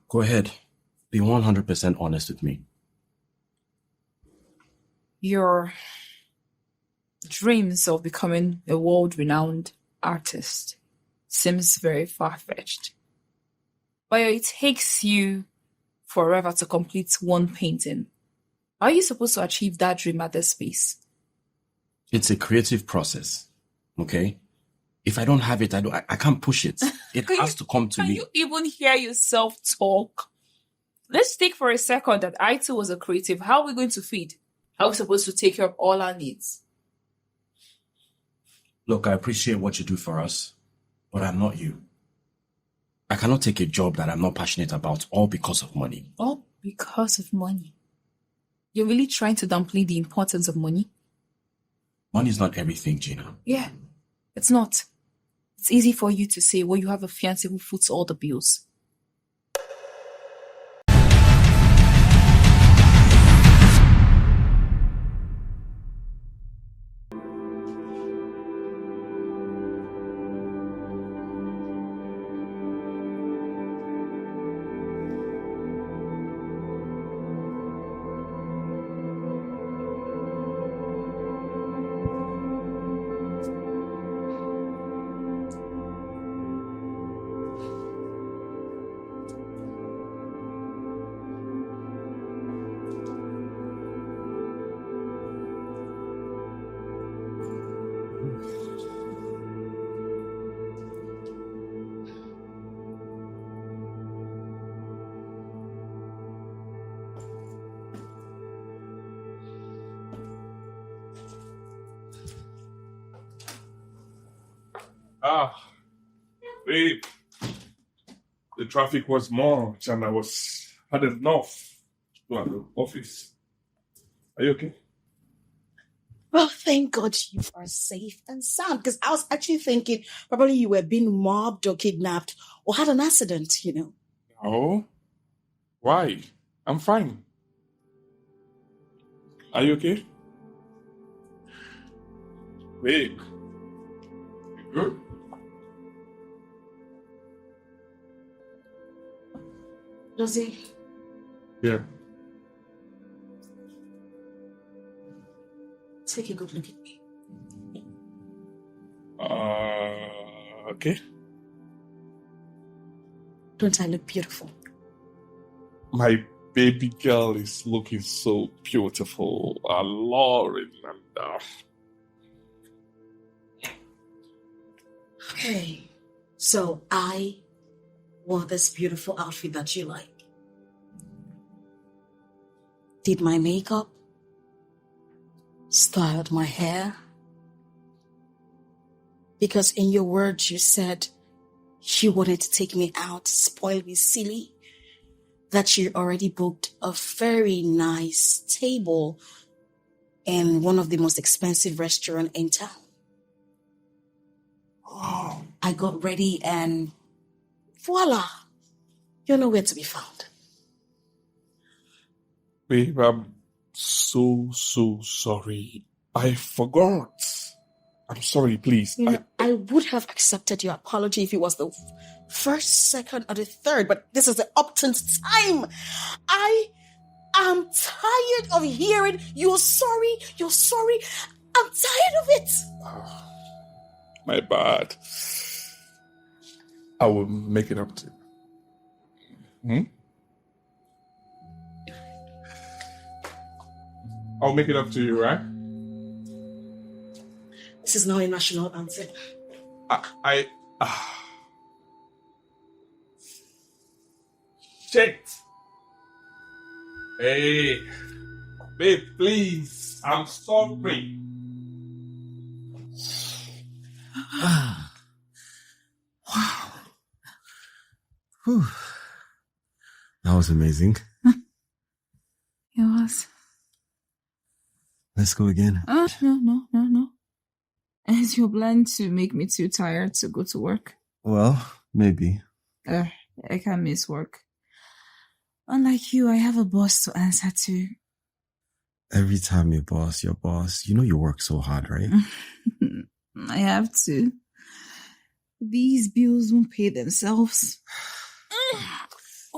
Go ahead. Be 100% honest with me. Your dreams of becoming a world-renowned artist seems very far-fetched. But it takes you forever to complete one painting. How are you supposed to achieve that dream at this pace? It's a creative process, okay? If I don't have it, I can't push it. It has to come to me. Can you even hear yourself talk? Let's take for a second that I too was a creative. How are we going to feed? How are we supposed to take care of all our needs? Look, I appreciate what you do for us, but I'm not you. I cannot take a job that I'm not passionate about, all because of money. All because of money? You're really trying to downplay the importance of money? Money is not everything, Gina. Yeah, it's not. It's easy for you to say, well, you have a fiancé who foots all the bills. Babe, the traffic was much and I had enough to go at the office. Are you okay? Well, thank God you are safe and sound, because I was actually thinking probably you were being mobbed or kidnapped or had an accident, No. Why? I'm fine. Are you okay? Babe, you good? Josie? Yeah. Take a good look at me. Okay. Don't I look beautiful? My baby girl is looking so beautiful, alluring, and Hey, so I wore this beautiful outfit that you like. Did my makeup, styled my hair. Because in your words you said you wanted to take me out, spoil me silly, that you already booked a very nice table in one of the most expensive restaurants in town. Oh, I got ready and voila, you're nowhere to be found. babe, I'm so sorry. I forgot. I'm sorry, please. I would have accepted your apology if it was the first, second, or the third, but this is the uptenth time. I am tired of hearing you're sorry. I'm tired of it. My bad. I will make it up to you. I'll make it up to you, right? This is now a national anthem. Shit. Hey, babe, please. I'm sorry. Wow. Whew. That was amazing. It was. Let's go again. No. Is your plan to make me too tired to go to work? Well, maybe. I can't miss work. Unlike you, I have a boss to answer to. Every time your boss, you know you work so hard, right? I have to. These bills won't pay themselves.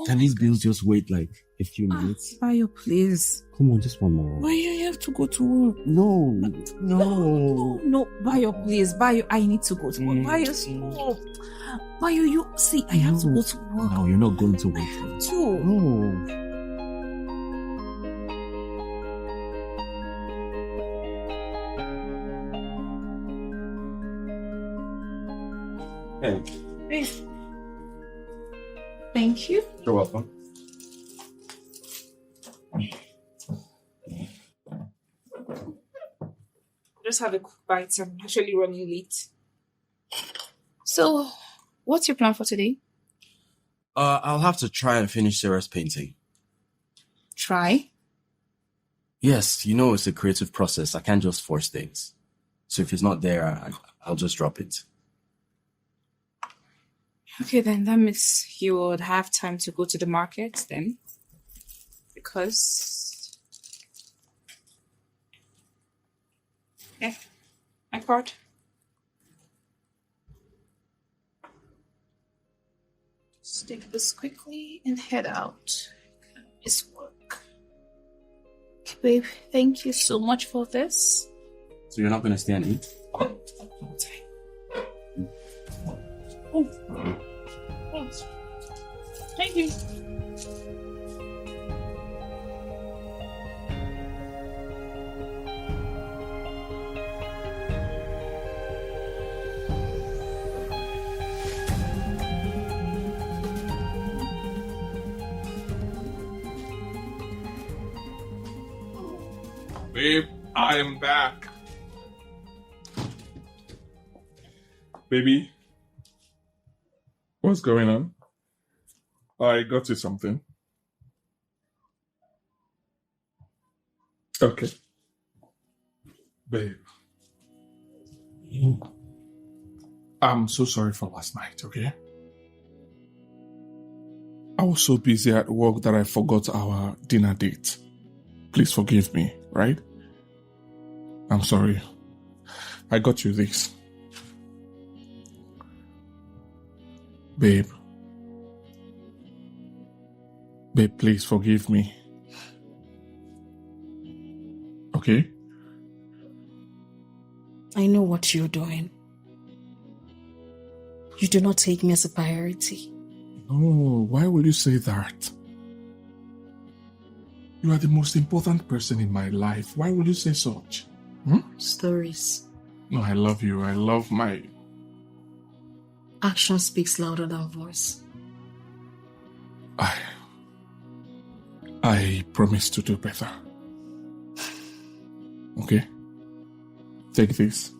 Can these bills just wait like a few minutes? Bayo, please. Come on, just one more. Bayo, you have to go to work. No. Bayo, please. Bayo, I need to go to work. Bayo, stop. Bayo, you see, I have to go to work. No, you're not going to work. Too. No. Hey, Hey. Thank you. you're welcome. Just have a quick bite. I'm actually running late. So, what's your plan for today? I'll have to try and finish Sarah's painting. Try. Yes, you know it's a creative process. I can't just force things. So if it's not there, I'll just drop it. Okay, then that means you would have time to go to the market then. Because... Yeah, my card. Just take this quickly and head out. It's work. Okay, babe, thank you so much for this. So you're not going to stay and eat? Oh. Thanks. Thank you. Babe, I am back. Baby, what's going on? I got you something. Okay. Babe. I'm so sorry for last night, okay? I was so busy at work that I forgot our dinner date. Please forgive me, right? I'm sorry. I got you this. Babe. Babe, please forgive me. Okay? I know what you're doing. You do not take me as a priority. No, why will you say that? You are the most important person in my life. Why will you say such? Stories. No, I love you. I love my... Action speaks louder than voice. I promise to do better. Okay? Take this.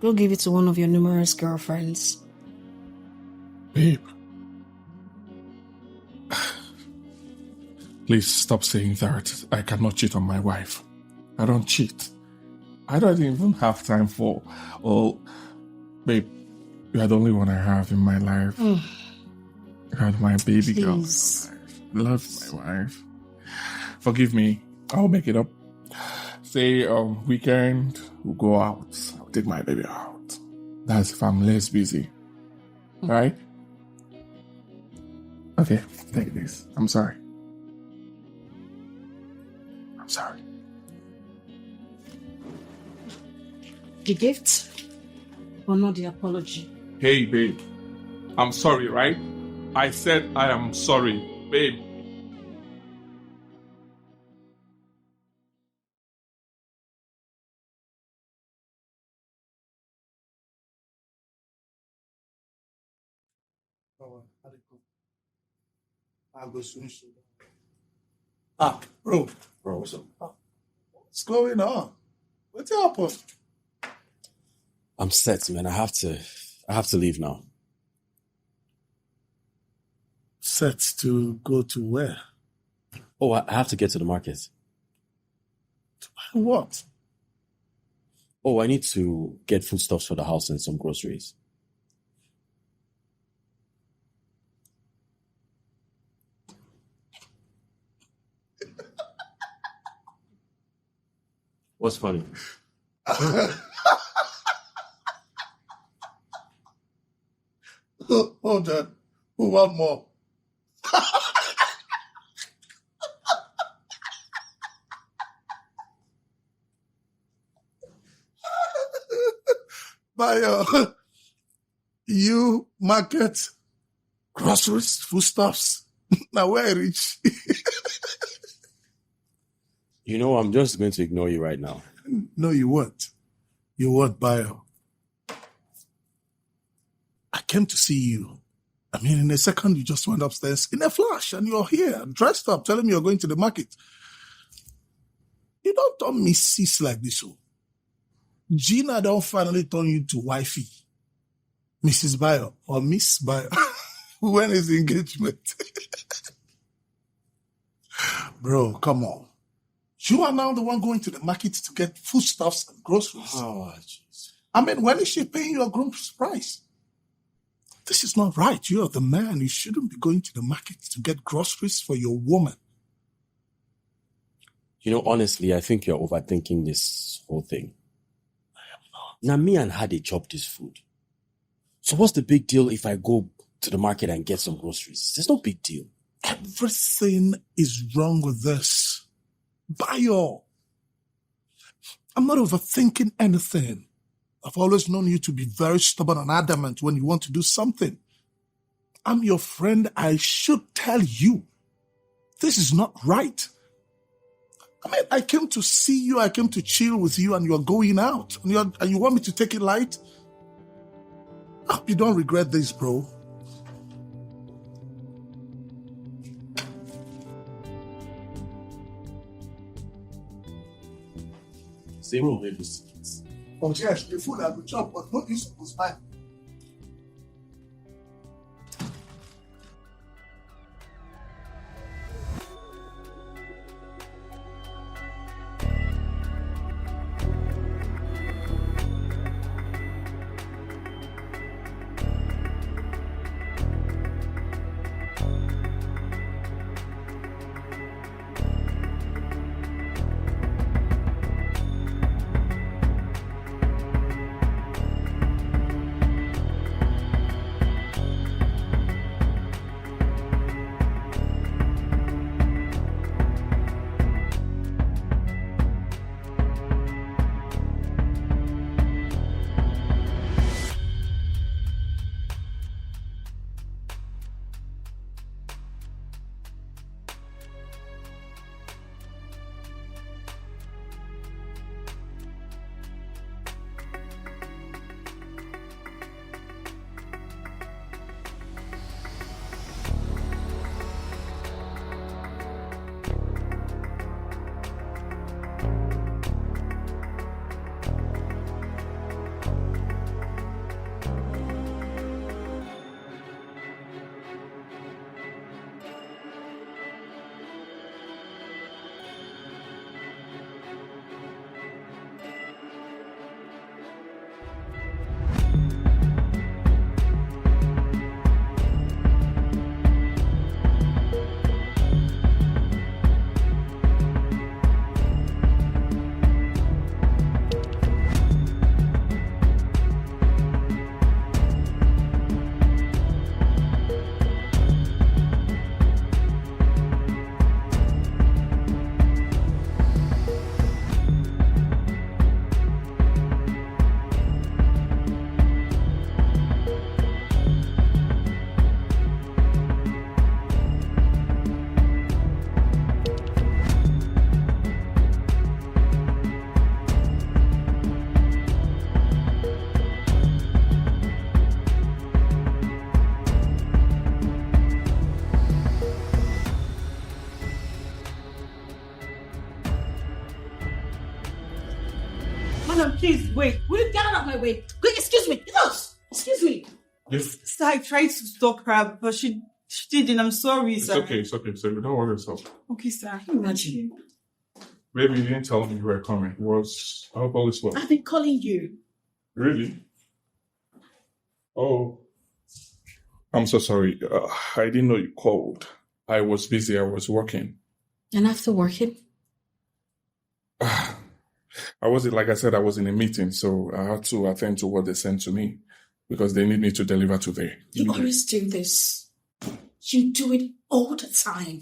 Go give it to one of your numerous girlfriends. Babe. Please stop saying that. I cannot cheat on my wife. I don't cheat. I don't even have time for... Oh, babe, you are the only one I have in my life. You are my baby girl. Please. I love my wife. Forgive me. I'll make it up. Say weekend, we'll go out. I'll take my baby out. That's if I'm less busy. Right? Okay, take this. I'm sorry. I'm sorry. The gift, or not the apology? Hey, babe. I'm sorry, right? I said I am sorry, babe. Bro, Bro, so what's going on? What's happened? I'm set, man. I have to leave now. Set to go to where? Oh, I have to get to the market. What? Oh, I need to get foodstuffs for the house and some groceries. What's funny? Hold on. Who want more? Bayo, you market groceries, foodstuffs. Now where I reach? You know, I'm just going to ignore you right now. No, you won't. You won't, Bayo. I came to see you. I mean, in a second, you just went upstairs in a flash and you're here, dressed up, telling me you're going to the market. You don't turn me sis like this. Oh. Gina don't finally turn you to wifey. Mrs. Bayo or Miss Bayo. When is the engagement? Bro, come on. You are now the one going to the market to get foodstuffs and groceries. Oh, jeez. I mean, when is she paying your groom's price? This is not right. You are the man. You shouldn't be going to the market to get groceries for your woman. You know, honestly, I think you're overthinking this whole thing. I am not. Now, me and Hadi chop this food. So what's the big deal if I go to the market and get some groceries? There's no big deal. Everything is wrong with this. Bayo, I'm not overthinking anything. I've always known you to be very stubborn and adamant when you want to do something. I'm your friend. I should tell you. This is not right. I mean, I came to see you. I came to chill with you and you're going out. And you want me to take it light? I hope you don't regret this, bro. Zero biscuits. Oh, yes, the food I will chop, but not use of mine. Madam, please wait. Will you get out of my way? Wait, excuse me. Excuse me. Yes. Sir, I tried to stop her, but she didn't. I'm sorry, sir. It's okay, so don't worry yourself. Okay, sir. Imagine. Baby, you didn't tell me you were coming. I hope all is well. I've been calling you. Really? Oh. I'm so sorry. I didn't know you called. I was busy. I was working. And after working? Like I said, I was in a meeting, so I had to attend to what they sent to me because they need me to deliver today. You always do this. You do it all the time.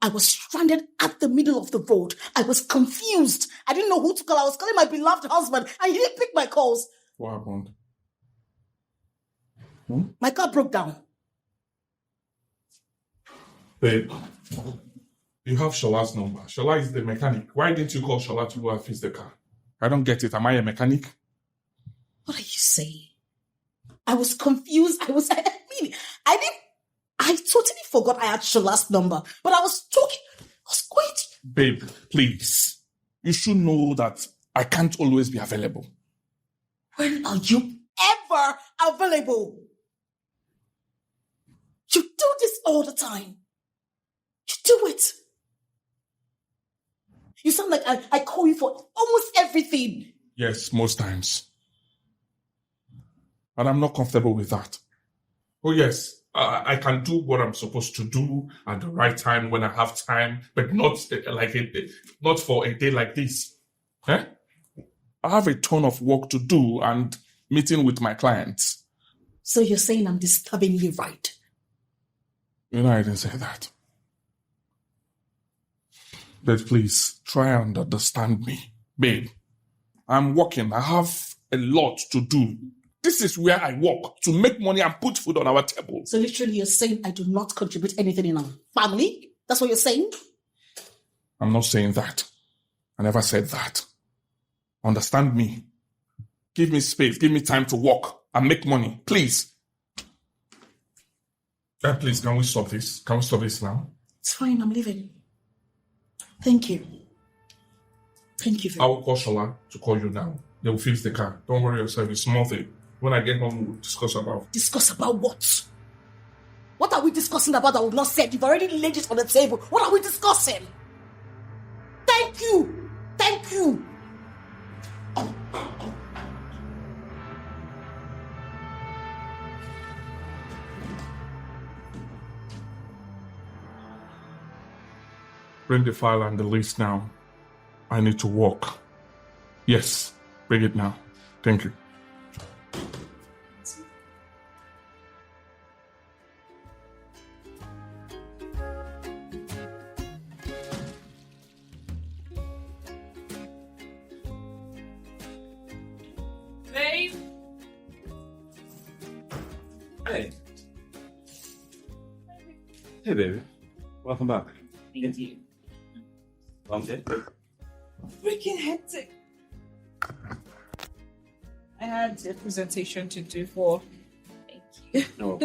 I was stranded at the middle of the road. I was confused. I didn't know who to call. I was calling my beloved husband, and he didn't pick my calls. What happened? My car broke down. Babe, you have Shola's number. Shola is the mechanic. Why didn't you call Shola to go and fix the car? I don't get it. Am I a mechanic? What are you saying? I was confused. I totally forgot I had Shola's number, but I was going to... Babe, please. You should know that I can't always be available. When are you ever available? You do this all the time. You do it. You sound like I call you for almost everything. Yes, most times. And I'm not comfortable with that. Oh yes, I can do what I'm supposed to do at the right time when I have time, but not for a day like this. Eh? I have a ton of work to do and meeting with my clients. So you're saying I'm disturbing you, right? You know, I didn't say that. But please, try and understand me. Babe, I'm working. I have a lot to do. This is where I work, to make money and put food on our table. So literally you're saying I do not contribute anything in our family? That's what you're saying? I'm not saying that. I never said that. Understand me. Give me space. Give me time to work and make money. Please. Please, can we stop this? Can we stop this now? It's fine. I'm leaving. Thank you. Thank you very I will call Shola to call you now. They will fix the car. Don't worry yourself. It's a small thing. When I get home, we'll discuss about. Discuss about what? What are we discussing about that we've not said? You've already laid it on the table. What are we discussing? Thank you. Thank you. Bring the file and the list now. I need to walk. Yes, bring it now. Thank you. Babe. Hey. Hey, baby. Welcome back. Thank you. Long day? Freaking hectic. I had a presentation to do for. Thank you. No.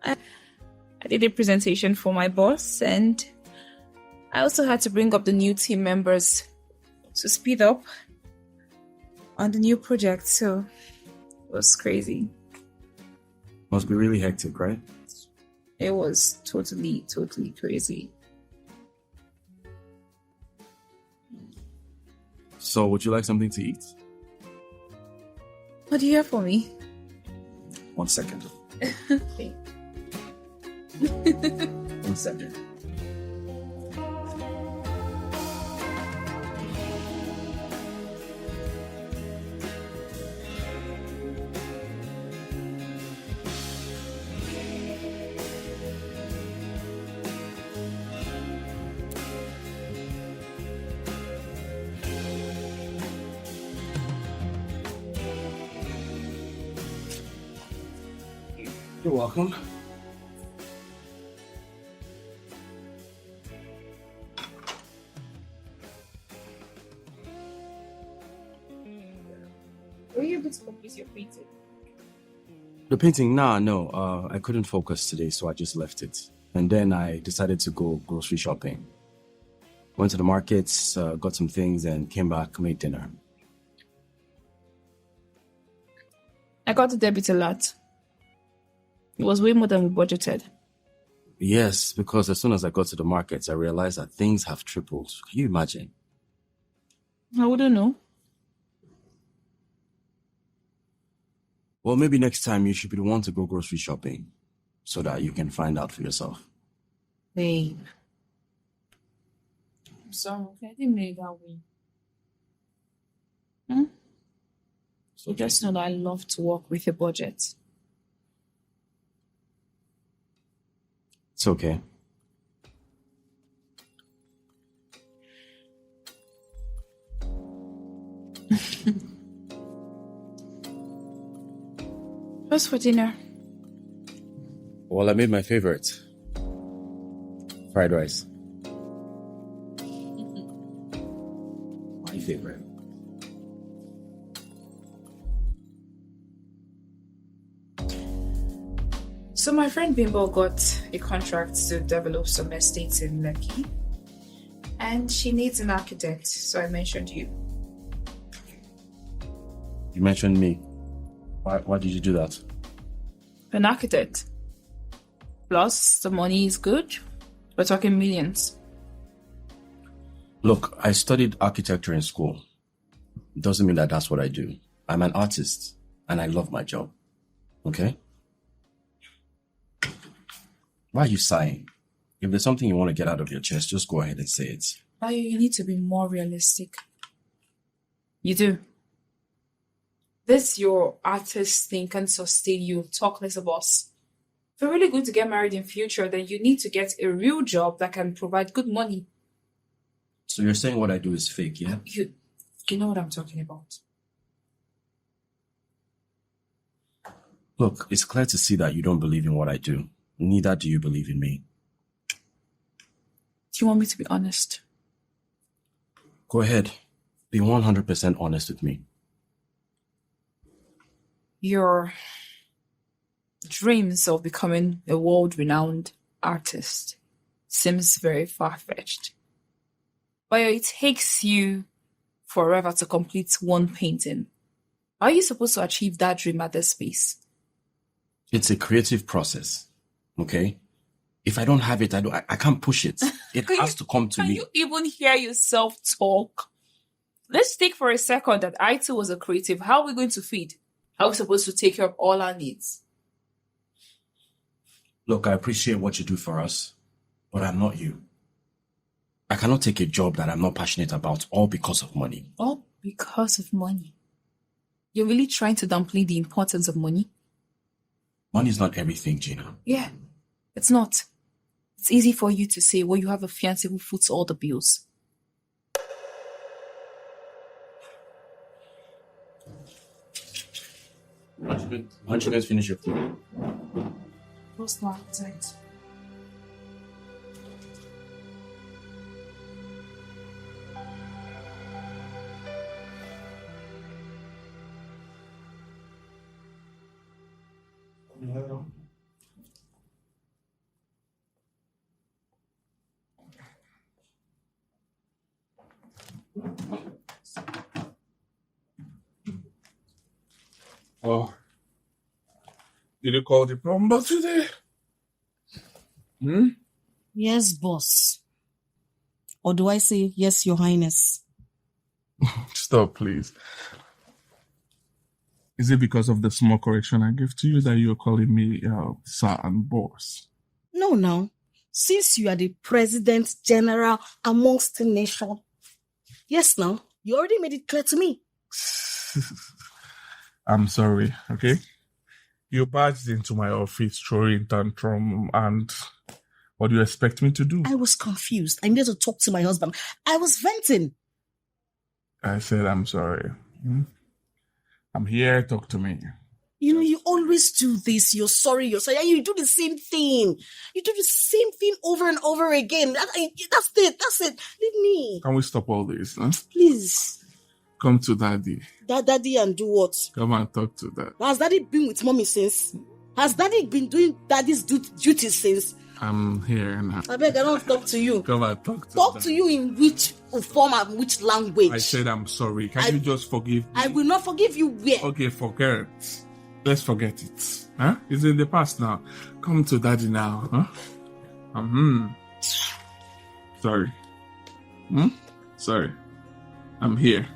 I did a presentation for my boss, and I also had to bring up the new team members to speed up on the new project. So it was crazy. Must be really hectic, right? It was totally crazy. So, would you like something to eat? What do you have for me? 1 second. Okay. 1 second. You're welcome. Were you able to complete your painting? The painting? No. I couldn't focus today, so I just left it. And then I decided to go grocery shopping. Went to the markets, got some things, and came back, made dinner. I got the debit a lot. It was way more than we budgeted. Yes, because as soon as I got to the markets, I realized that things have tripled. Can you imagine? I wouldn't know. Well, maybe next time you should be the one to go grocery shopping so that you can find out for yourself. Babe. I'm sorry. I didn't mean it that way. So just know that I love to work with a budget. It's okay. What's for dinner? Well, I made my favorite. Fried rice. My favorite. So my friend Bimbo got a contract to develop some estates in Lekki. And she needs an architect, so I mentioned you. You mentioned me. Why did you do that? An architect. Plus, the money is good. We're talking millions. Look, I studied architecture in school. It doesn't mean that that's what I do. I'm an artist, and I love my job. Okay? Why are you sighing? If there's something you want to get out of your chest, just go ahead and say it. Bayo, you need to be more realistic. You do. This your artist thing can sustain you. Talk less of us. If you're really going to get married in future, then you need to get a real job that can provide good money. So you're saying what I do is fake, yeah? You know what I'm talking about. Look, it's clear to see that you don't believe in what I do. Neither do you believe in me. Do you want me to be honest? Go ahead. Be 100% honest with me. Your dreams of becoming a world-renowned artist seems very far-fetched. But it takes you forever to complete one painting. How are you supposed to achieve that dream at this pace? It's a creative process, okay? If I don't have it, I can't push it. It has to come to me. Can you even hear yourself talk? Let's think for a second that I too was a creative. How are we going to feed? How are we supposed to take care of all our needs? Look, I appreciate what you do for us, but I'm not you. I cannot take a job that I'm not passionate about, all because of money. All because of money. You're really trying to downplay the importance of money? Money is not everything, Gina. Yeah, it's not. It's easy for you to say, well, you have a fiancé who foots all the bills. Why don't you guys finish your food? What's my appetite? Oh, did you call the plumber today? Yes, boss. Or do I say, yes, your highness? Stop, please. Is it because of the small correction I gave to you that you're calling me sir and boss? No. Since you are the president general amongst the nation. Yes, now. You already made it clear to me. I'm sorry, okay? You barged into my office throwing tantrum, and what do you expect me to do? I was confused. I needed to talk to my husband. I was venting. I said I'm sorry. I'm here, talk to me. You know, you always do this. You're sorry. And you do the same thing. You do the same thing over and over again. That's it. Leave me. Can we stop all this? Huh? Please. Come to daddy. Daddy and do what? Come and talk to dad. Has daddy been with mommy since? Has daddy been doing daddy's duties since? I'm here now. I beg, I don't talk to you. Come and talk to Talk dad. to you in which form and which language? I said I'm sorry. Can you just forgive me? I will not forgive you where? Okay, forget it. Let's forget it. Huh? It's in the past now. Come to daddy now. Huh? Sorry. Sorry. I'm here.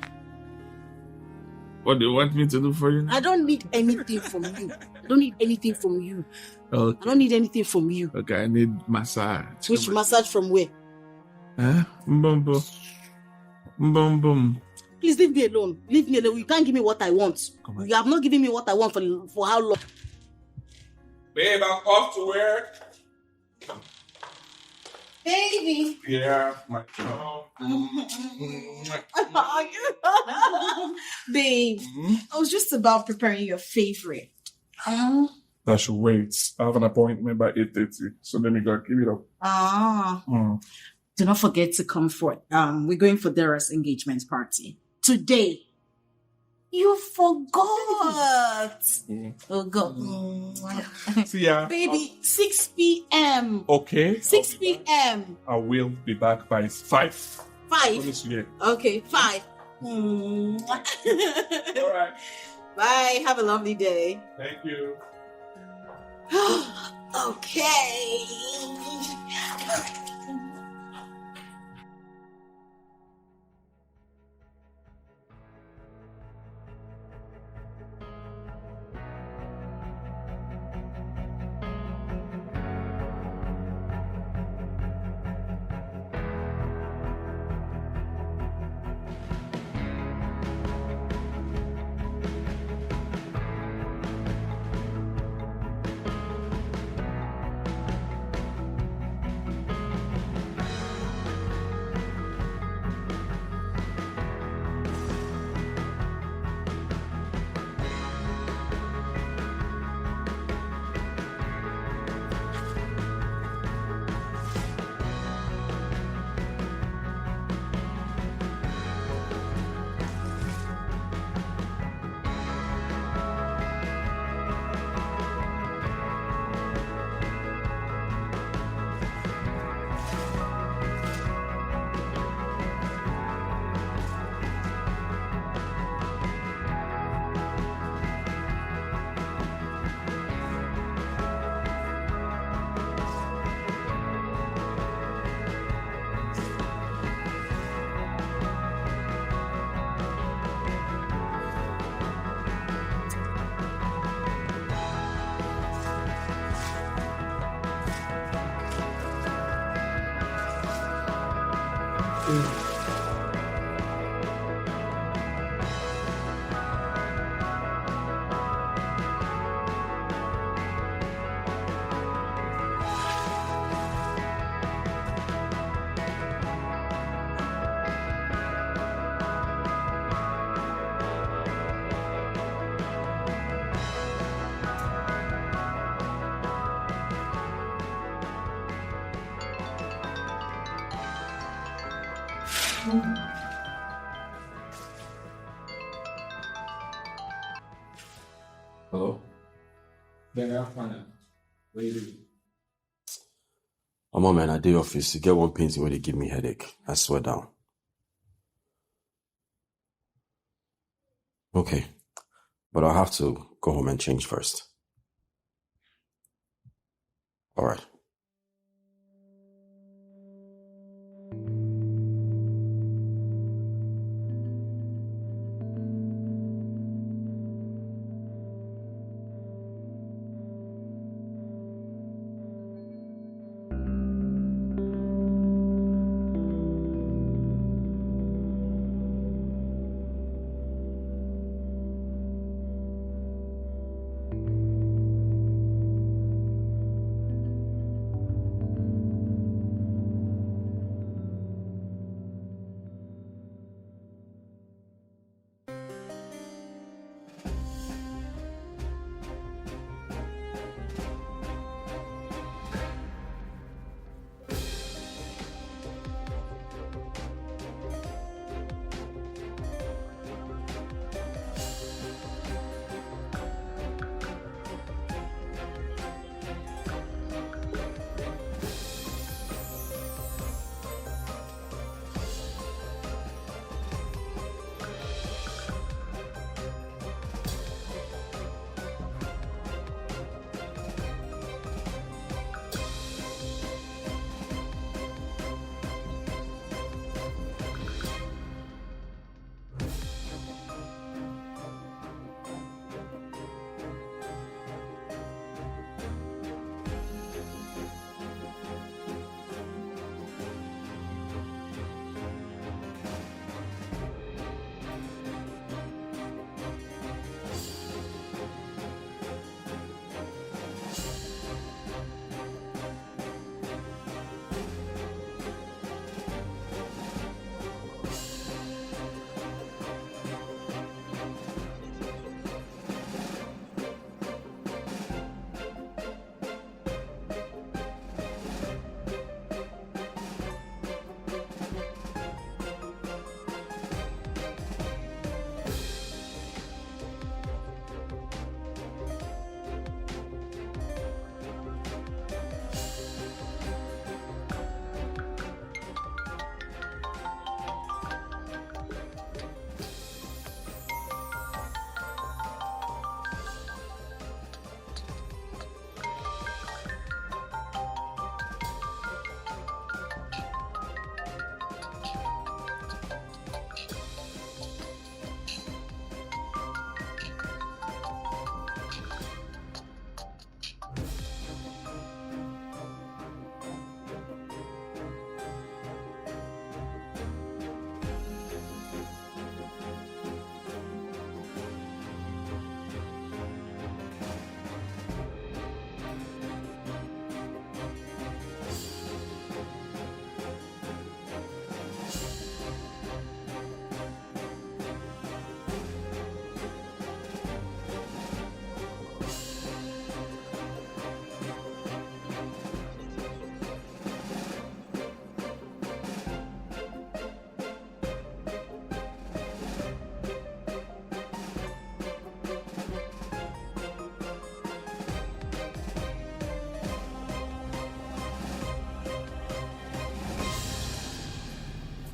What do you want me to do for you now? I don't need anything from you. I don't need anything from you. Okay. I don't need anything from you. Okay, I need massage. Which massage from where? Huh? Boom, boom. Boom, boom. Please leave me alone. Leave me alone. You can't give me what I want. Come on. You have not given me what I want for how long? Babe, I'm off to work. Baby. Yeah, my child. Babe, I was just about preparing your favorite. That should wait. I have an appointment by 8:30, so let me go give it up. Do not forget to come forth. We're going for Dara's engagement party today. You forgot. Oh God. See ya. Baby, 6 p.m. Okay. 6 p.m. I will be back by 5. 5. Promise you. Okay, 5. All right. Bye. Have a lovely day. Thank you. Okay. Hello? Then I'm fine. What are you doing? I'm on, man. I day office to get one painting where they give me headache. I swear down. Okay. But I'll have to go home and change first. All right.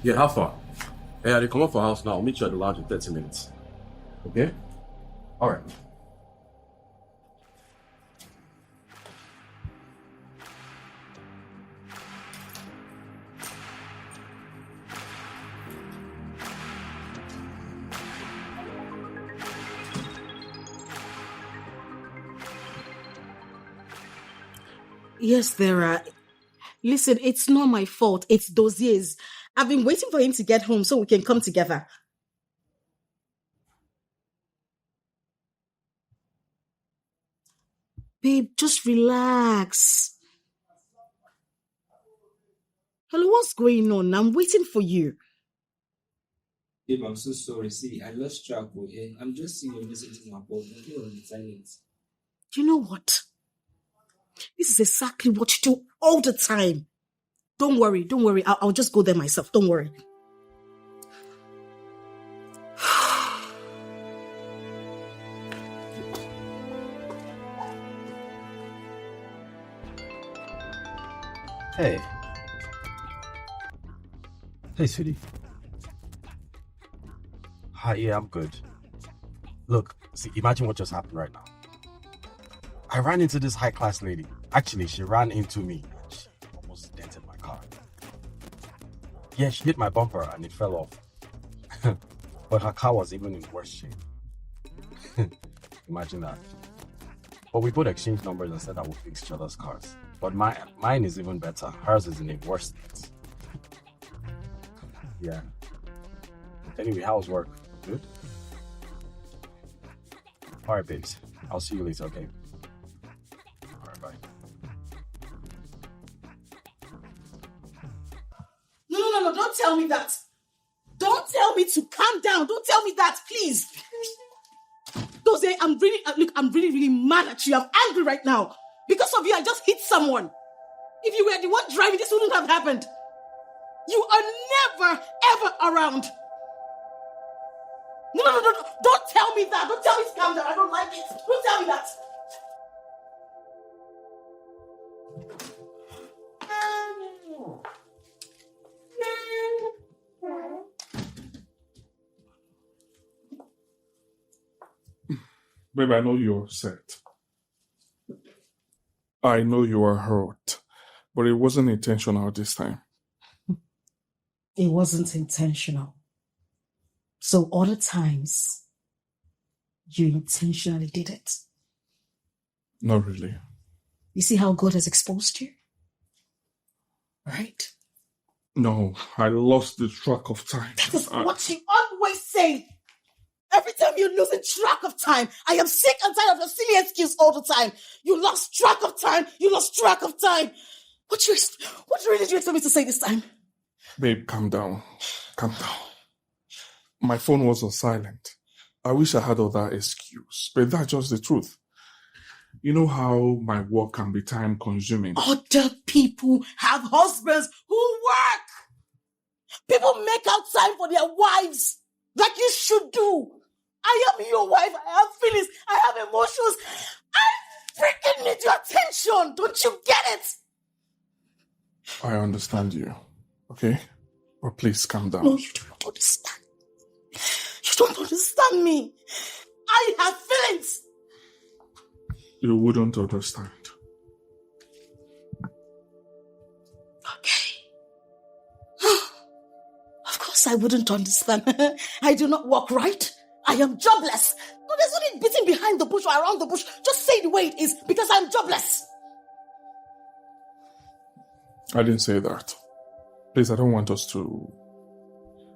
Yeah, how far? Hey, I come up for house now. I'll meet you at the lounge in 30 minutes. Okay? All right. Yes, there are. Listen, it's not my fault. It's Dozier's. I've been waiting for him to get home so we can come together. Babe, just relax. Hello, what's going on? I'm waiting for you. Babe, I'm so sorry. See, I lost track. Okay? I'm just seeing your messages on my phone. I'm on the silence. You know what? This is exactly what you do all the time. Don't worry. I'll just go there myself. Don't worry. Hey. Hey, sweetie. Hi, yeah, I'm good. Look, see, imagine what just happened right now. I ran into this high-class lady. Actually, she ran into me. She almost dented my car. Yeah, she hit my bumper and it fell off. But her car was even in worse shape. Imagine that. But we both exchanged numbers and said that we'll fix each other's cars. But mine is even better. Hers is in a worse state. Yeah. Anyway, how's work? Good? Alright, babes. I'll see you later, okay? Alright, bye. No, don't tell me that. Don't tell me to calm down. Don't tell me that, please. Dozie, I'm really mad at you. I'm angry right now. Because of you, I just hit someone. If you were the one driving, this wouldn't have happened. You are never, ever around. No. Don't tell me that. Don't tell me to calm down. I don't like it. Don't tell me that. Babe, I know you're upset. I know you are hurt. But it wasn't intentional this time. It wasn't intentional. So other times, you intentionally did it. Not really. You see how God has exposed you? Right? No, I lost the track of time. That is what you always say. Every time you're losing track of time. I am sick and tired of your silly excuse all the time. You lost track of time. What really do you expect me to say this time? Babe, calm down. Calm down. My phone was on silent. I wish I had other excuse, but that's just the truth. You know how my work can be time consuming. Other people have husbands who work. People make out time for their wives like you should do. I am your wife. I have feelings. I have emotions. I freaking need your attention. Don't you get it? I understand you, okay? But please calm down. No, you do not understand. You don't understand me. I have feelings. You wouldn't understand. Okay. Of course I wouldn't understand. I do not work, right? I am jobless. No, there's no need beating behind the bush or around the bush. Just say the way it is, because I'm jobless. I didn't say that. Please, I don't want us to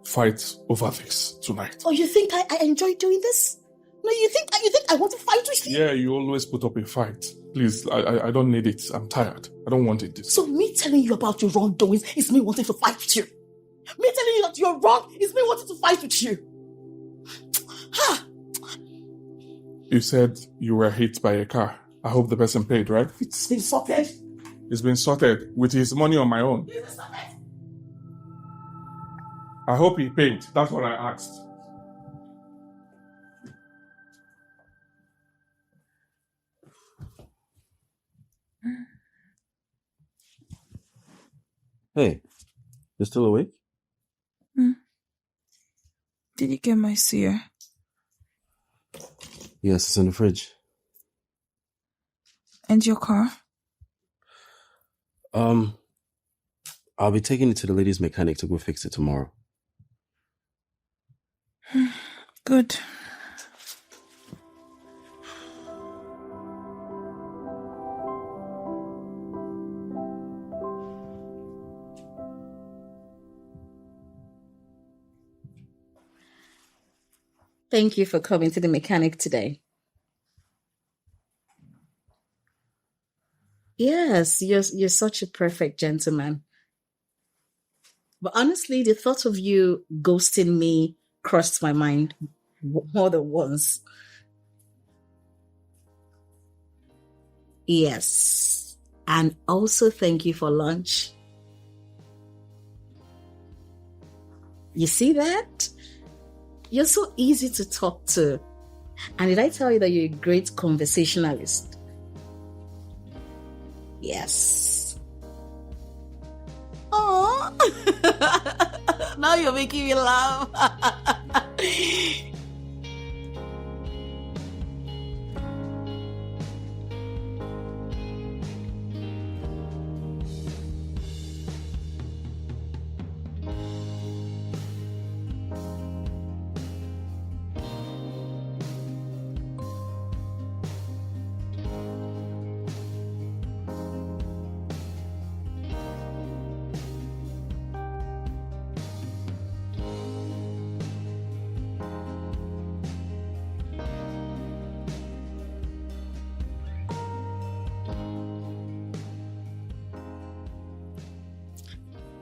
fight over this tonight. Oh, you think I enjoy doing this? No, you think I want to fight with you? Yeah, you always put up a fight. Please, I don't need it. I'm tired. I don't want it. So me telling you about your wrongdoings is me wanting to fight with you. Me telling you that you're wrong is me wanting to fight with you. You said you were hit by a car. I hope the person paid, right? It's been sorted. It's been sorted with his money on my own. It's been sorted. I hope he paid. That's what I asked. Hey, you still awake? Did you get my suya? Yes, it's in the fridge. And your car? I'll be taking it to the ladies' mechanic to go fix it tomorrow. Good. Thank you for coming to the mechanic today. Yes, you're such a perfect gentleman. But honestly, the thought of you ghosting me crossed my mind more than once. Yes. And also thank you for lunch. You see that? You're so easy to talk to. And did I tell you that you're a great conversationalist? Yes. Oh, now you're making me laugh.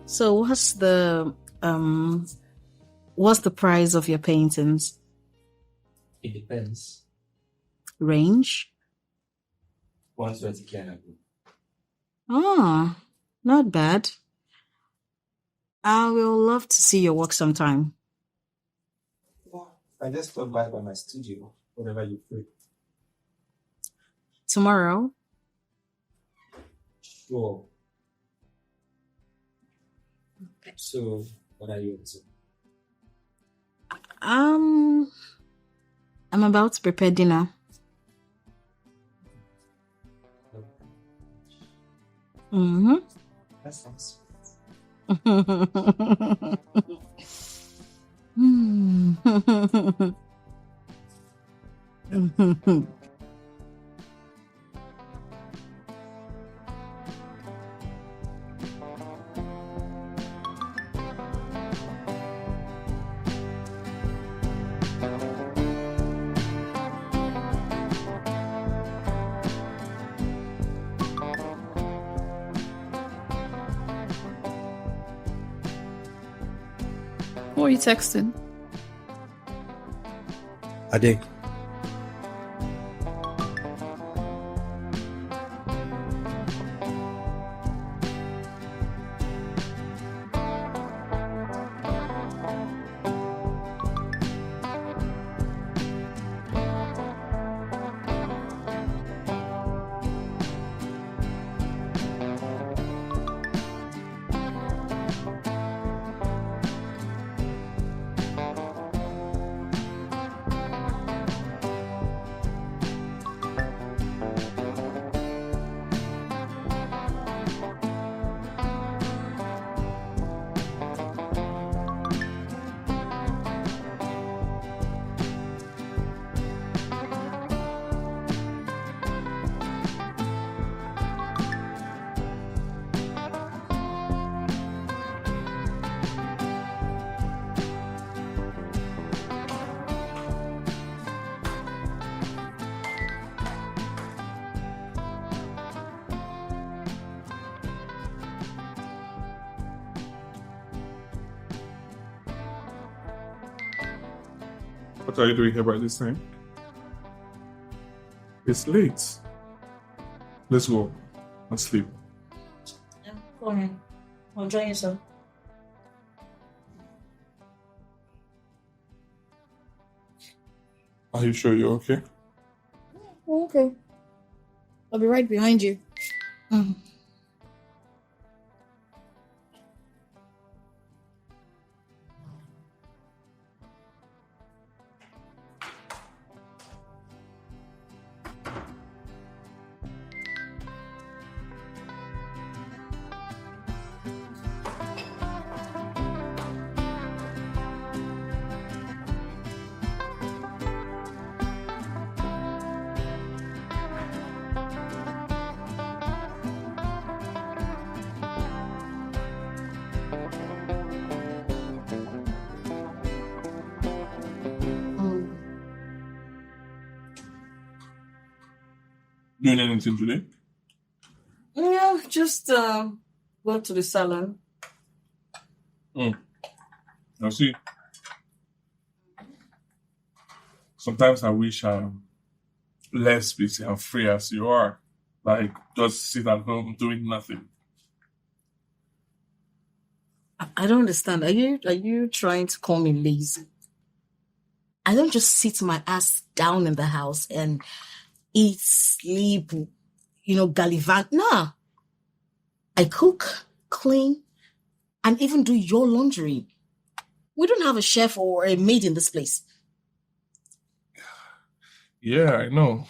So what's the price of your paintings? It depends. Range? 120 Canada. Ah, not bad. I will love to see your work sometime. Yeah. I just stop by my studio whenever you're free. Tomorrow? Sure. So, what are you up to? I'm about to prepare dinner. Mm-hmm. That sounds Who are you texting? Ade. What are you doing here by this time? It's late. Let's go and sleep. Go on. Enjoy yourself. Are you sure you're okay? Okay. I'll be right behind you. Doing anything today? Yeah, just go to the salon. I see. Sometimes I wish I'm less busy and free as you are. Like, just sit at home doing nothing. I don't understand. Are you trying to call me lazy? I don't just sit my ass down in the house and eat, sleep, gallivant. Nah. I cook, clean, and even do your laundry. We don't have a chef or a maid in this place. Yeah, I know.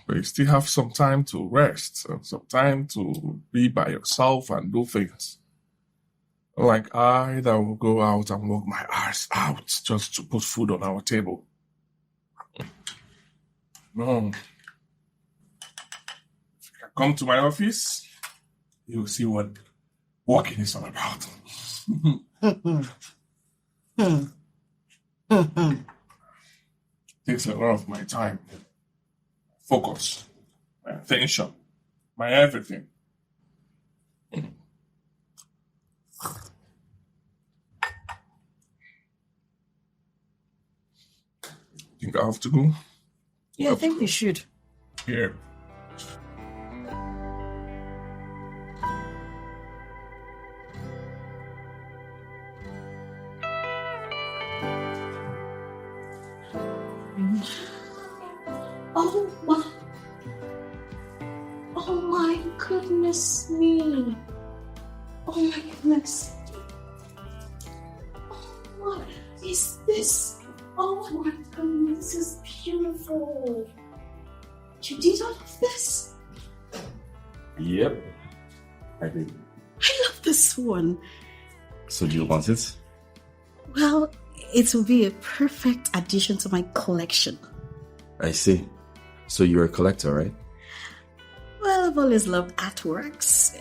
But you still have some time to rest and some time to be by yourself and do things. Like I that will go out and work my ass out just to put food on our table. No. If you come to my office, you'll see what working is all about. Takes a lot of my time, focus, my attention, my everything. Think I have to go? Yeah, I think we should. Here. Oh my goodness me. Oh my goodness. Oh, what is this? Oh my goodness, this is beautiful. You did all of this? Yep. I did. I love this one. So do you want it? Well, it will be a perfect addition to my collection. I see. So you're a collector, right? Well, I've always loved artworks.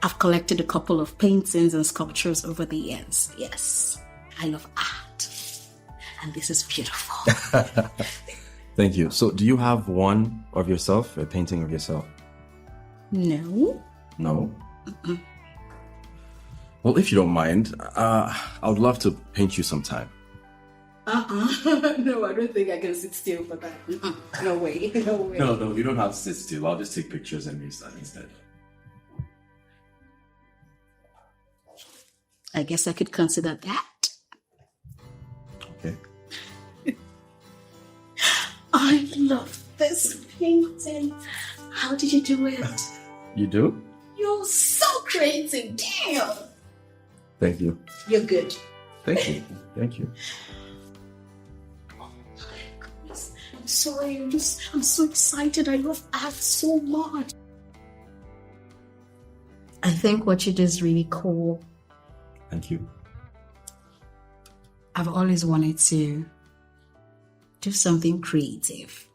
I've collected a couple of paintings and sculptures over the years. Yes, I love art. And this is beautiful. Thank you. So do you have one of yourself, a painting of yourself? No. No? Mm-mm. Well, if you don't mind, I would love to paint you sometime. No, I don't think I can sit still for that. No way. No way. No, you don't have to sit still. I'll just take pictures and use that instead. I guess I could consider that. Okay. I love this painting. How did you do it? You do? You're so creative. Damn. Thank you. You're good. Thank you. Thank you. Oh my goodness. I'm sorry. I'm so excited. I love art so much. I think what you did is really cool. Thank you. I've always wanted to do something creative.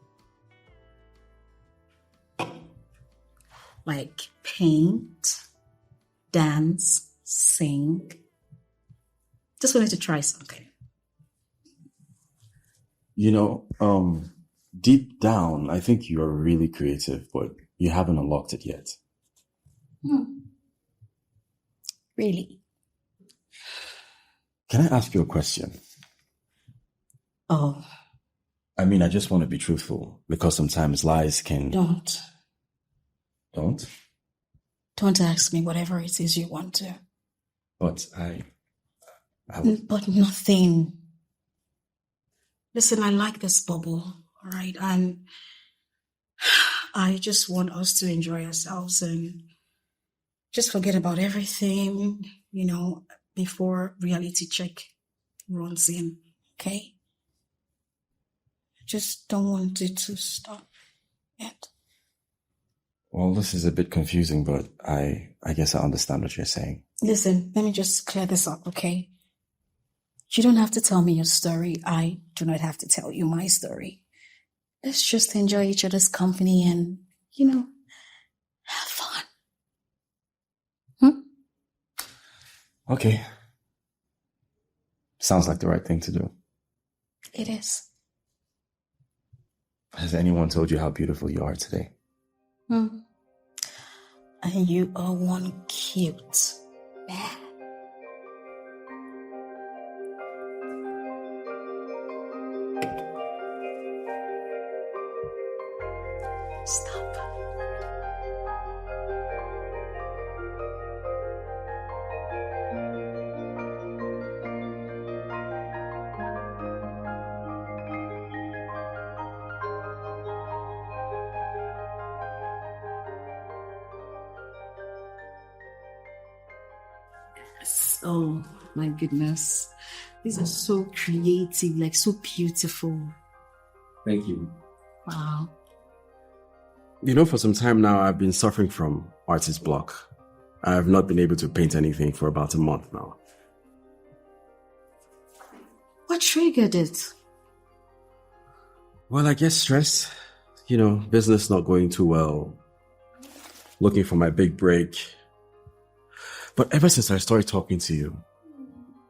Like paint, dance, sing. Just wanted to try something. Deep down, I think you're really creative, but you haven't unlocked it yet. Really? Can I ask you a question? Oh. I mean, I just want to be truthful because sometimes lies can... Don't. Don't? Don't ask me whatever it is you want to. But But nothing. Listen, I like this bubble, all right? And I just want us to enjoy ourselves and just forget about everything, before reality check runs in, okay? Just don't want it to stop yet. Well, this is a bit confusing, but I guess I understand what you're saying. Listen, let me just clear this up, okay? You don't have to tell me your story. I do not have to tell you my story. Let's just enjoy each other's company and, have fun. Okay. Sounds like the right thing to do. It is. Has anyone told you how beautiful you are today? And you are one cute bear. Stop. Oh my goodness. These are so creative, like so beautiful. Thank you. Wow. You know, for some time now, I've been suffering from artist block. I have not been able to paint anything for about a month now. What triggered it? Well, I guess stress. You know, business not going too well. Looking for my big break. But ever since I started talking to you,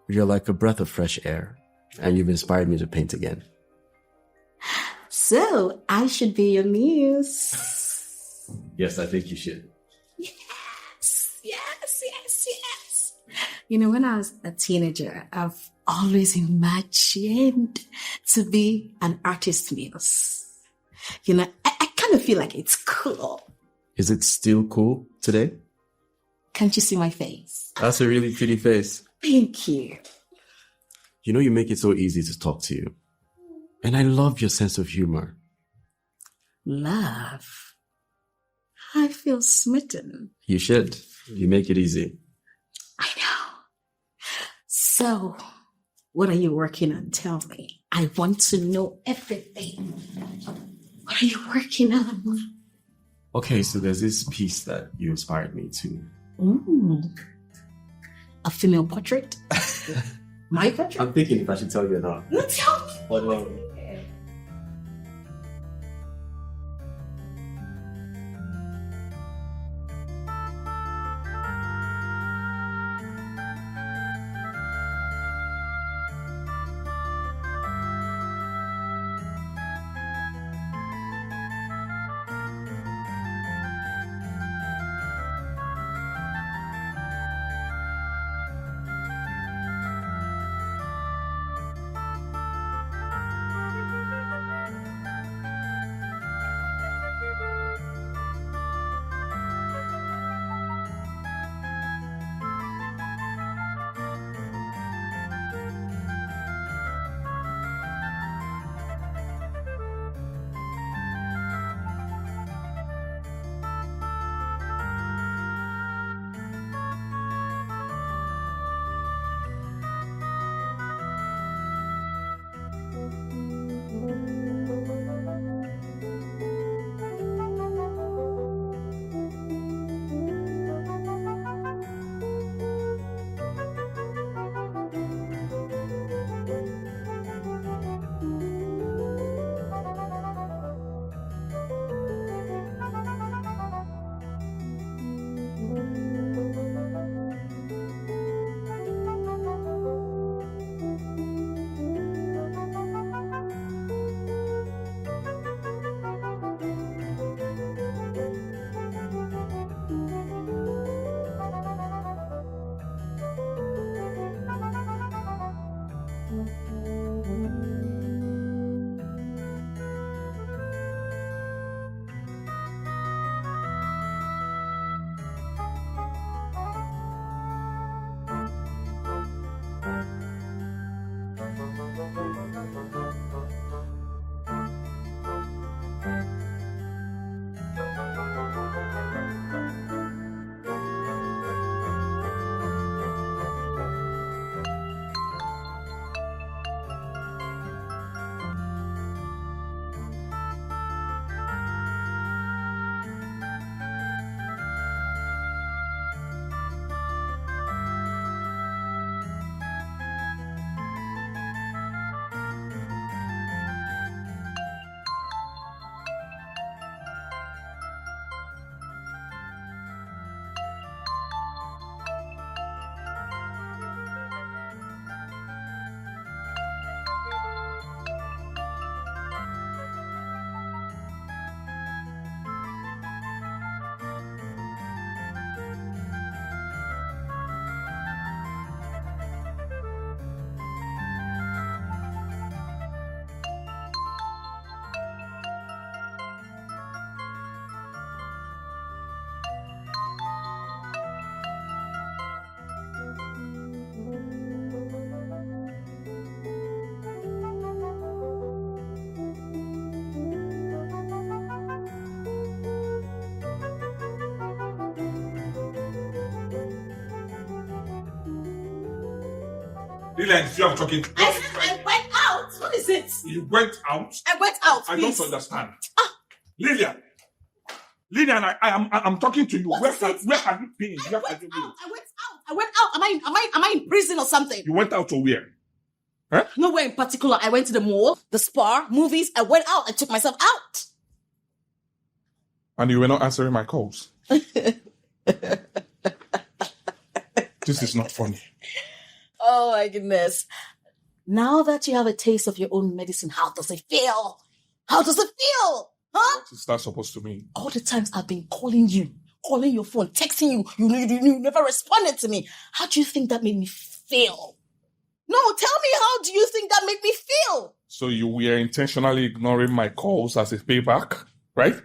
you're like a breath of fresh air. And you've inspired me to paint again. So, I should be your muse. Yes, I think you should. Yes. You know, when I was a teenager, I've always imagined to be an artist muse. You know, I kind of feel like it's cool. Is it still cool today? Can't you see my face? That's a really pretty face. Thank you. You know, you make it so easy to talk to you. And I love your sense of humor. Love. I feel smitten. You should. You make it easy. I know. So, what are you working on? Tell me. I want to know everything. What are you working on? Okay, so there's this piece that you inspired me to. A female portrait? My portrait? I'm thinking if I should tell you or not. No, tell me. But no. Lillian, if you are talking. I said I went out. What is it? You went out? I went out. I please. don't understand. Lillian, I'm talking to you. Where have you been? I went out. Am I in prison or something? You went out to where? Huh? Nowhere in particular. I went to the mall, the spa, movies. I went out. I took myself out. And you were not answering my calls. This is not funny. Oh my goodness. Now that you have a taste of your own medicine, how does it feel? How does it feel? Huh? What is that supposed to mean? All the times I've been calling your phone, texting you, you never responded to me. How do you think that made me feel? No, tell me, how do you think that made me feel? So you were intentionally ignoring my calls as a payback, right?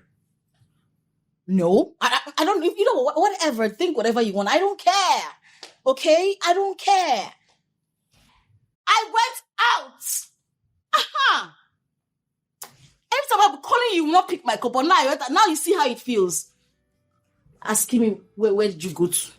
No, I don't, whatever, think whatever you want. I don't care. Okay? I don't care. I went out. Aha. Every time I'm calling you, you will not pick my call. But now you see how it feels. Asking me, where did you go to?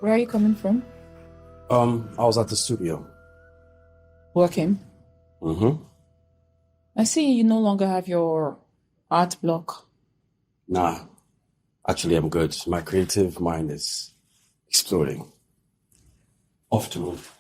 Where are you coming from? I was at the studio. Working. Mm-hmm. I see you no longer have your art block. Nah. Actually, I'm good. My creative mind is exploding. Off to move.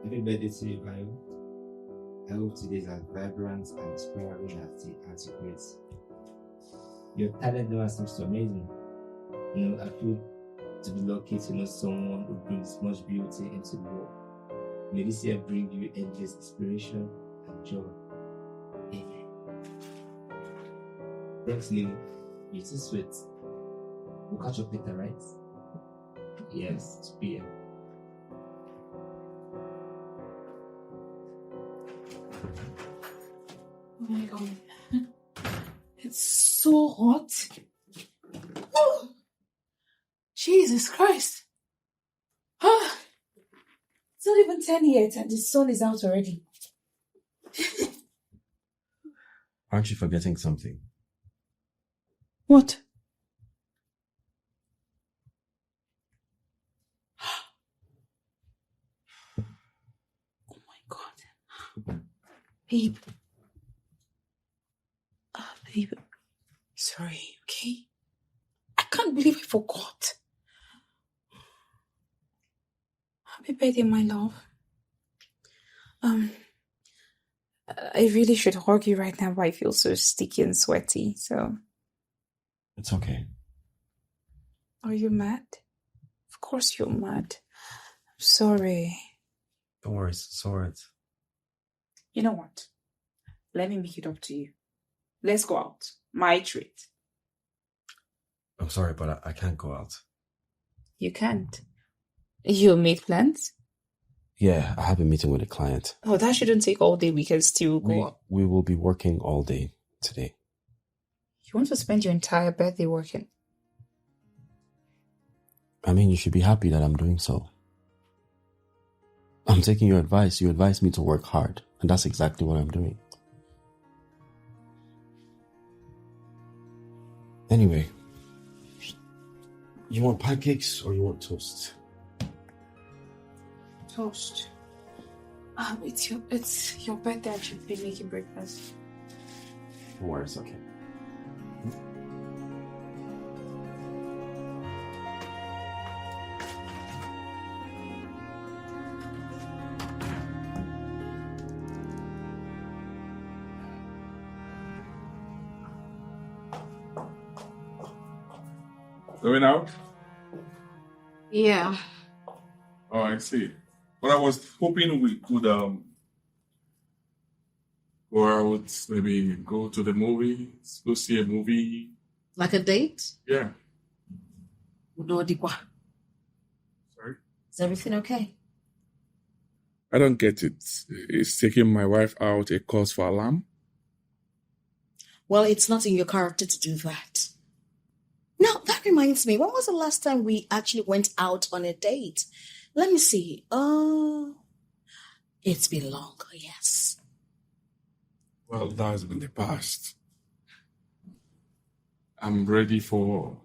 Happy birthday to you, Bryan. I hope today is as vibrant and inspiring as the articulates. Your talent never seems so amazing. I feel to be lucky to know someone who brings much beauty into the world. May this year bring you endless inspiration and joy. Amen. Thanks, Lily. You're too sweet. We'll catch up later, right? Yes, 2 p.m. Oh my god. It's so hot. Oh, Jesus Christ. It's not even 10 yet and the sun is out already. Aren't you forgetting something? What? Oh my god. Babe. Babe. Sorry, okay? I can't believe I forgot. Happy birthday, my love. I really should hug you right now, but I feel so sticky and sweaty, so... It's okay. Are you mad? Of course you're mad. I'm sorry. Don't worry, it's alright. You know what? Let me make it up to you. Let's go out. My treat. I'm sorry, but I can't go out. You can't. You made plans? Yeah, I have a meeting with a client. Oh, that shouldn't take all day. We can still go out. We will be working all day today. You want to spend your entire birthday working? I mean, you should be happy that I'm doing so. I'm taking your advice. You advised me to work hard, and that's exactly what I'm doing. Anyway, you want pancakes or you want toast? Toast. It's your birthday. I should be making breakfast. Don't worry, it's okay. Going out? Yeah. Oh, I see. But I was hoping we could go out, maybe go to the movies, go see a movie. Like a date? Yeah. No, Dikwa. Sorry? Is everything okay? I don't get it. Is taking my wife out a cause for alarm? Well, it's not in your character to do that. Now, that reminds me, when was the last time we actually went out on a date? Let me see. It's been long, yes. Well, that has been the past. I'm ready for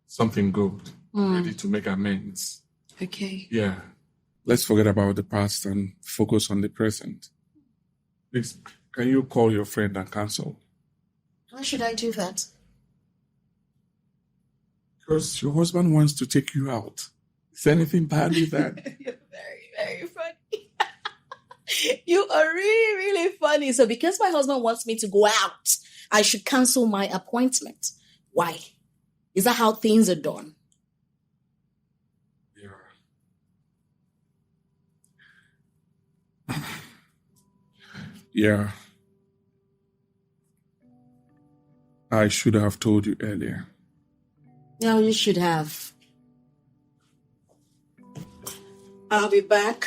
something good. Ready to make amends. Okay. Yeah. Let's forget about the past and focus on the present. Please, can you call your friend and cancel? Why should I do that? Because your husband wants to take you out. Is there anything bad with that? You're very, very funny. You are really, really funny. So because my husband wants me to go out, I should cancel my appointment. Why? Is that how things are done? Yeah. Yeah. I should have told you earlier. No, you should have. I'll be back.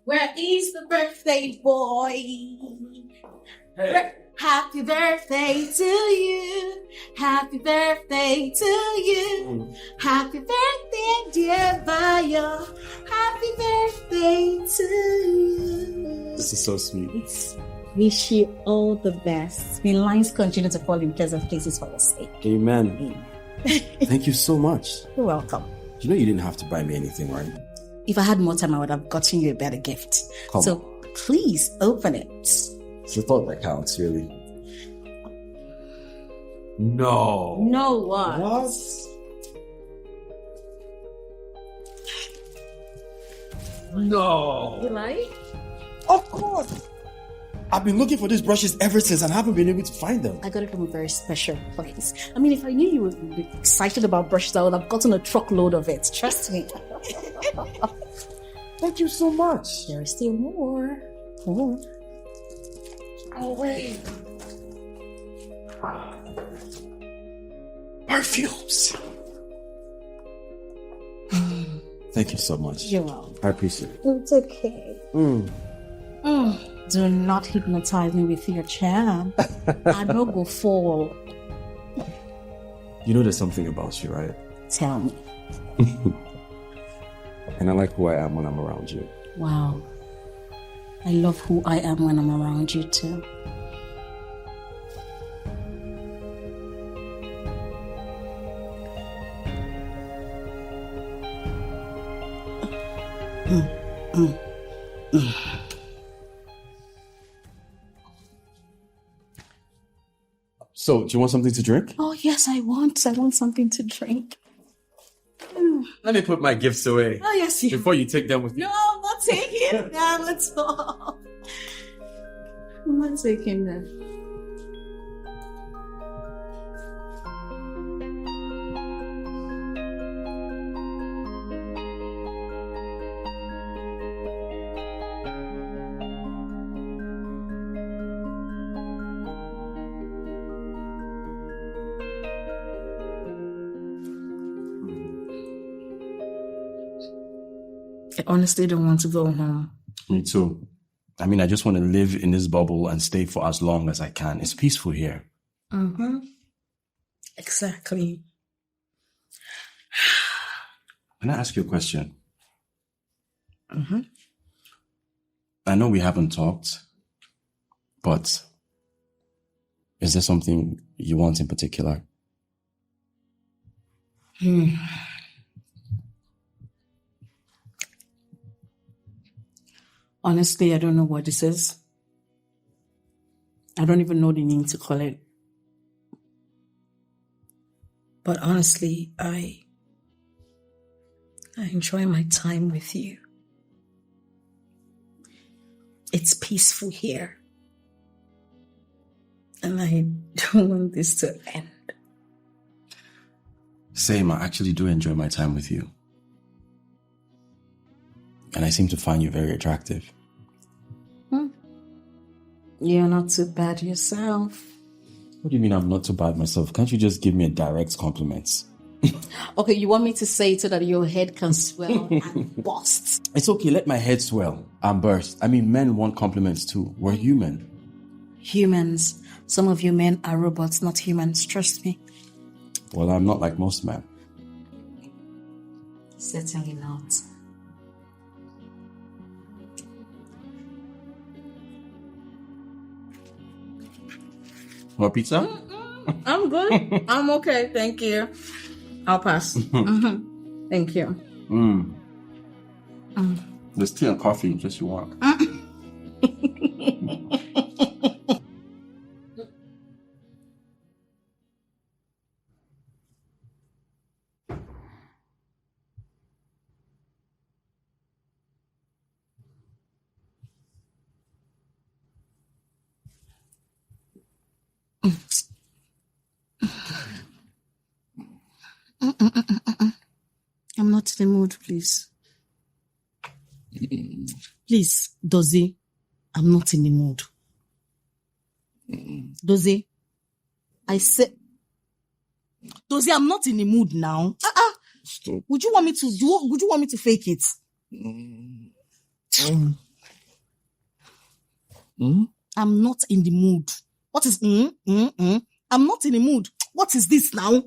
Where is the birthday boy? Hey. Happy birthday to you. Happy birthday to you. Happy birthday, dear Bayo. Happy birthday to you. This is so sweet. Wish you all the best. May lines continue to fall in pleasant places for your sake. Amen. Thank you so much. You're welcome. You know you didn't have to buy me anything, right? If I had more time, I would have gotten you a better gift. Come so on. please open it. It's the thought that counts, really. No. No what? What? No. You like? Of course. I've been looking for these brushes ever since and haven't been able to find them. I got it from a very special place. I mean, if I knew you would be excited about brushes, I would have gotten a truckload of it. Trust me. Thank you so much. There is still more. Oh, wait. Perfumes. Thank you so much. You're welcome. I appreciate it. It's okay. Do not hypnotize me with your charm. I don't go fall. You know there's something about you, right? Tell me. And I like who I am when I'm around you. Wow. I love who I am when I'm around you too. So, do you want something to drink? Oh yes, I want something to drink. Let me put my gifts away. Oh yes, Before you take them with you. No, I'm not taking them at all. I'm not taking them. I honestly don't want to go home. Me too. I mean, I just want to live in this bubble and stay for as long as I can. It's peaceful here. Mm-hmm. Exactly. Can I ask you a question? Mm-hmm. I know we haven't talked, but is there something you want in particular? Honestly, I don't know what this is. I don't even know the name to call it. But honestly, I enjoy my time with you. It's peaceful here. And I don't want this to end. Same, I actually do enjoy my time with you. And I seem to find you very attractive. You're not too bad yourself. What do you mean I'm not too bad myself? Can't you just give me a direct compliment? Okay, you want me to say it so that your head can swell and burst? It's okay, let my head swell and burst. I mean, men want compliments too. We're human. Humans. Some of you men are robots, not humans. Trust me. Well, I'm not like most men. Certainly not. More pizza? I'm good. I'm okay. Thank you. I'll pass. Thank you. There's tea and coffee in case you want. I'm not in the mood, please. Please, Dozie, I'm not in the mood. Dozie, I said, Dozie, I'm not in the mood now. Stop. Would you want me to fake it? I'm not in the mood. What is I'm not in the mood. What is this now?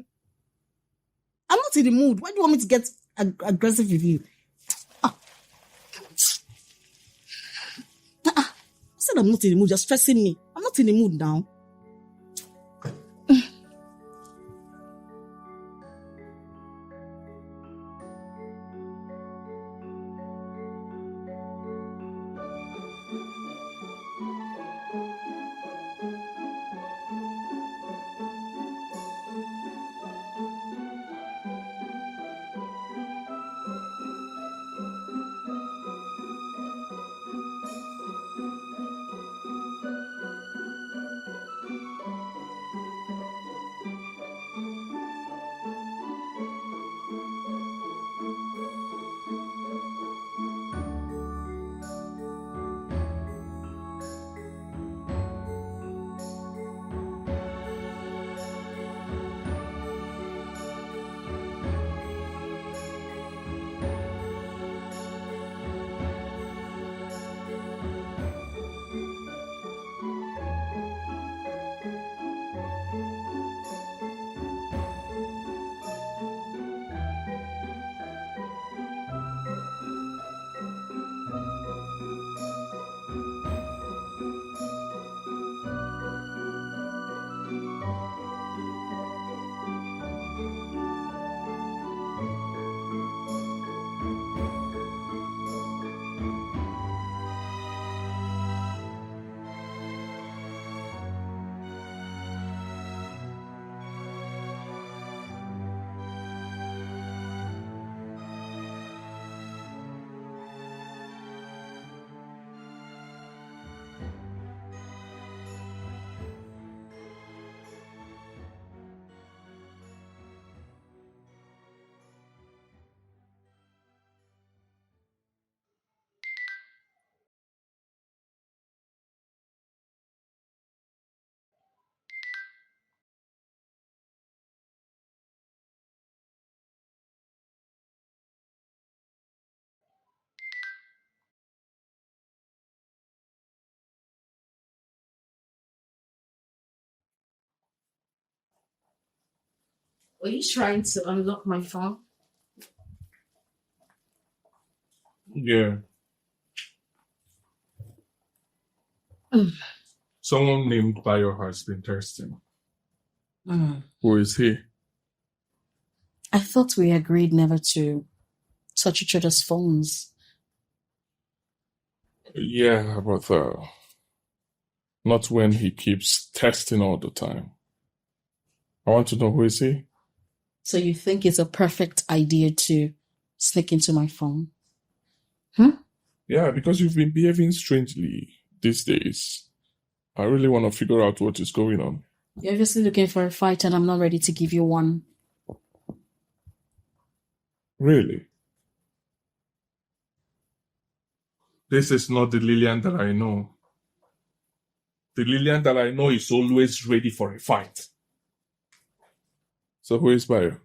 I'm not in the mood. Why do you want me to get aggressive with you? I said I'm not in the mood. You're stressing me. I'm not in the mood now. Were you trying to unlock my phone? Yeah. Someone named Bayo has been testing. Who is he? I thought we agreed never to touch each other's phones. Yeah, but not when he keeps testing all the time. I want to know who is he? So you think it's a perfect idea to sneak into my phone? Yeah, because you've been behaving strangely these days. I really want to figure out what is going on. You're obviously looking for a fight and I'm not ready to give you one. Really? This is not the Lillian that I know. The Lillian that I know is always ready for a fight. So who is Bayo?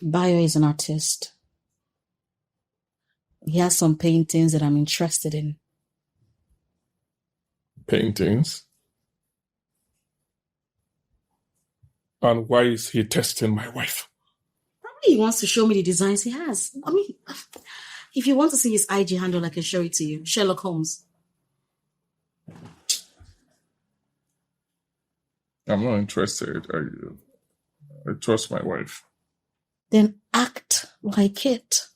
Bayo is an artist. He has some paintings that I'm interested in. Paintings? And why is he testing my wife? Probably he wants to show me the designs he has. I mean, if you want to see his IG handle, I can show it to you. Sherlock Holmes. I'm not interested. I trust my wife. Then act like it.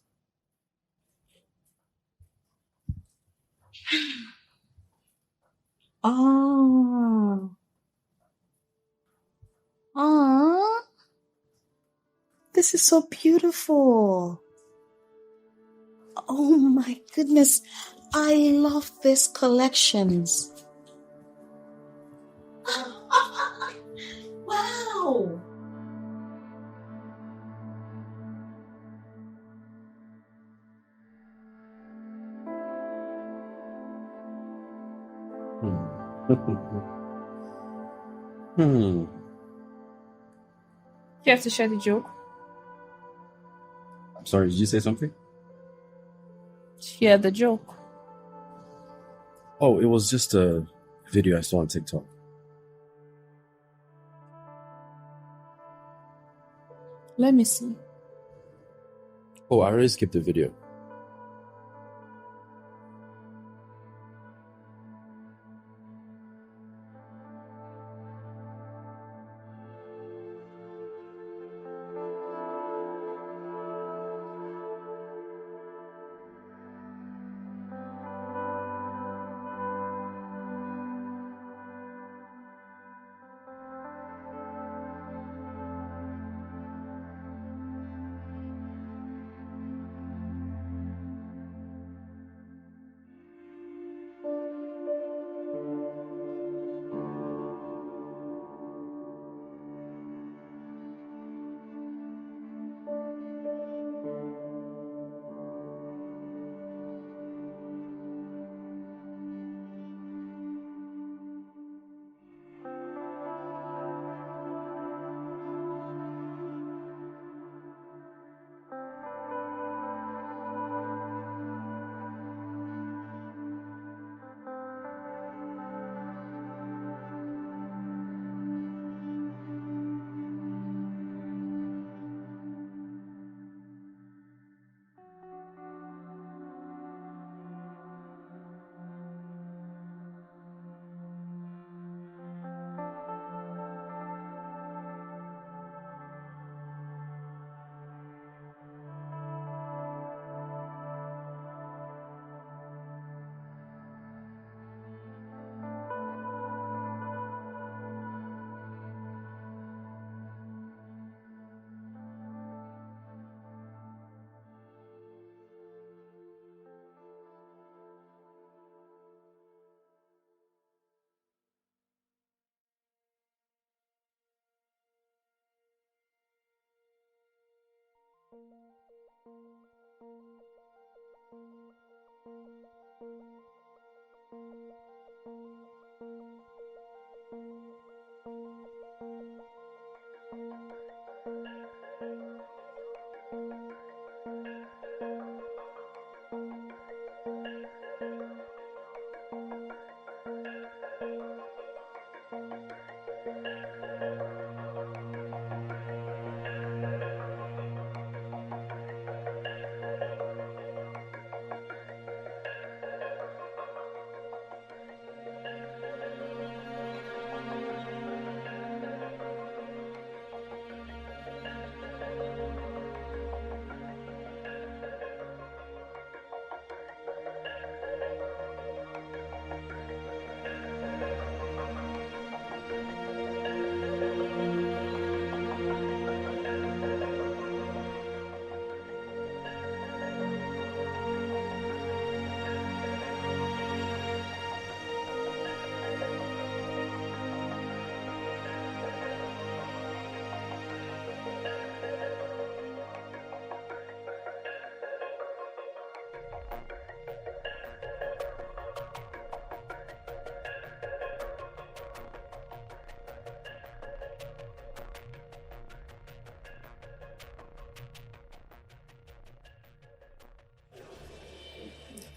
Oh. Oh. This is so beautiful. Oh my goodness. I love these collections. Wow. Hmm. You have to share the joke. I'm sorry, did you say something? Share the joke. Oh, it was just a video I saw on TikTok. Let me see. Oh, I already skipped the video.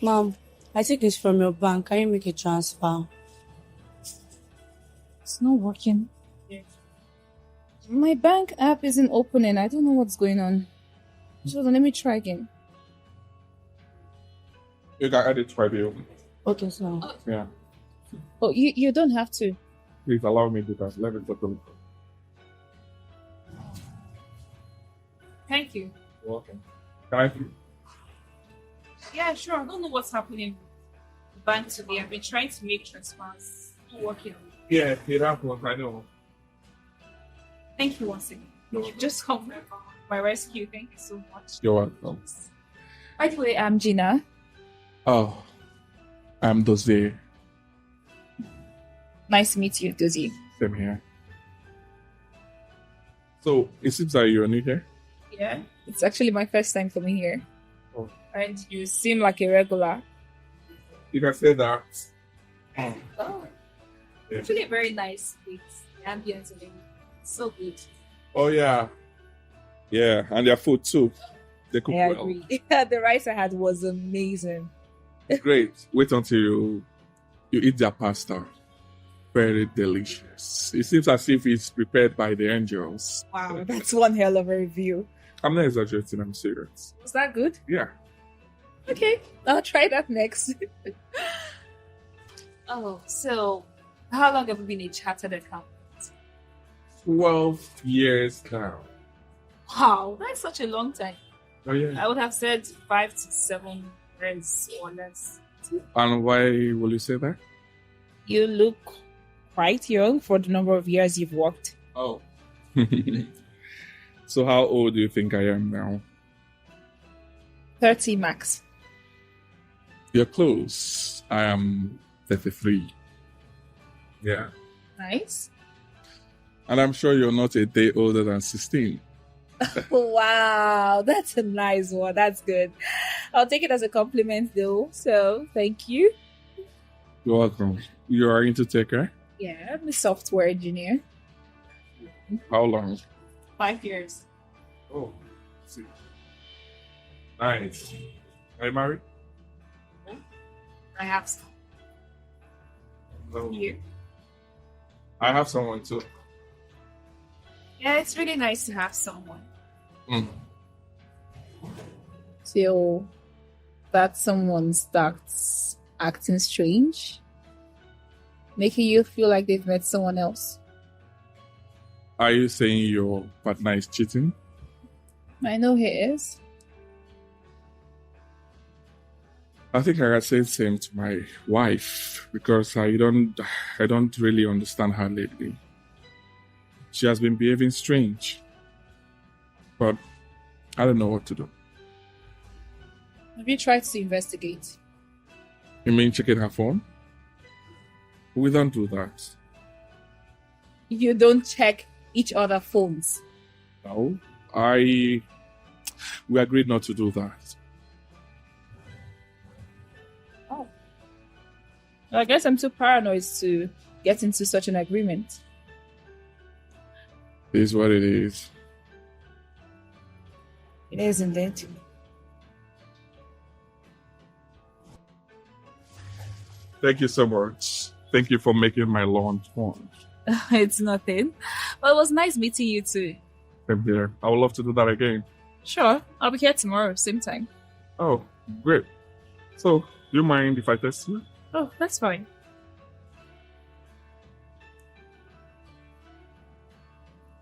Mom, I think it's from your bank. Can you make a transfer? It's not working. My bank app isn't opening. I don't know what's going on. So let me try again. You can edit my bill. Okay, sir. Yeah. Oh, you don't have to. Please allow me to do that. Let me talk to you. Thank you. You're welcome. Can I? Yeah, sure. I don't know what's happening with the bank today. I've been trying to make transfers. Not working. Yeah, it happens. I know. Thank you once again. You just come my rescue. Thank you so much. You're welcome. By the way, I'm Gina. Oh, I'm Dozie. Nice to meet you, Dozie. Same here. So, it seems like you're new here? Yeah, it's actually my first time coming here. Oh. And you seem like a regular. You can say that. Oh. Yeah. Actually, a very nice place. The ambience and everything. So good. Oh, yeah. Yeah, and their food too. They cook I well. agree. Yeah, the rice I had was amazing. It's great. Wait until you eat their pasta. Very delicious. It seems as if it's prepared by the angels. Wow, that's one hell of a review. I'm not exaggerating, I'm serious. Was that good? Yeah. Okay, I'll try that next. Oh, so how long have you been a chartered accountant? 12 years now. Wow, that's such a long time. Oh, yeah. I would have said 5 to 7 years or less. And why will you say that? You look quite young for the number of years you've worked. Oh. So how old do you think I am now? 30 max. You're close. I am 33. Yeah. Nice. And I'm sure you're not a day older than 16. Wow, that's a nice one. That's good. I'll take it as a compliment though. So thank you. You're welcome. You are into tech, right? Yeah, I'm a software engineer. How long? 5 years. Oh, see. Nice. Are you married? I have some. No. You. I have someone too. Yeah, it's really nice to have someone. Mm. Till that someone starts acting strange, making you feel like they've met someone else. Are you saying your partner is cheating? I know he is. I think I can say the same to my wife because I don't really understand her lately. She has been behaving strange, but I don't know what to do. Have you tried to investigate? You mean checking her phone? We don't do that. You don't check each other's phones. No, we agreed not to do that. Oh. I guess I'm too paranoid to get into such an agreement. It is what it is. It isn't it? Thank you so much. Thank you for making my lunch fun. It's nothing. Well, it was nice meeting you too. Same here. I would love to do that again. Sure, I'll be here tomorrow, same time. Oh, great. So, do you mind if I test you? Oh, that's fine.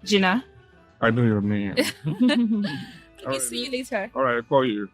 Gina. I know your name. Okay, see you later. All right, I'll call you.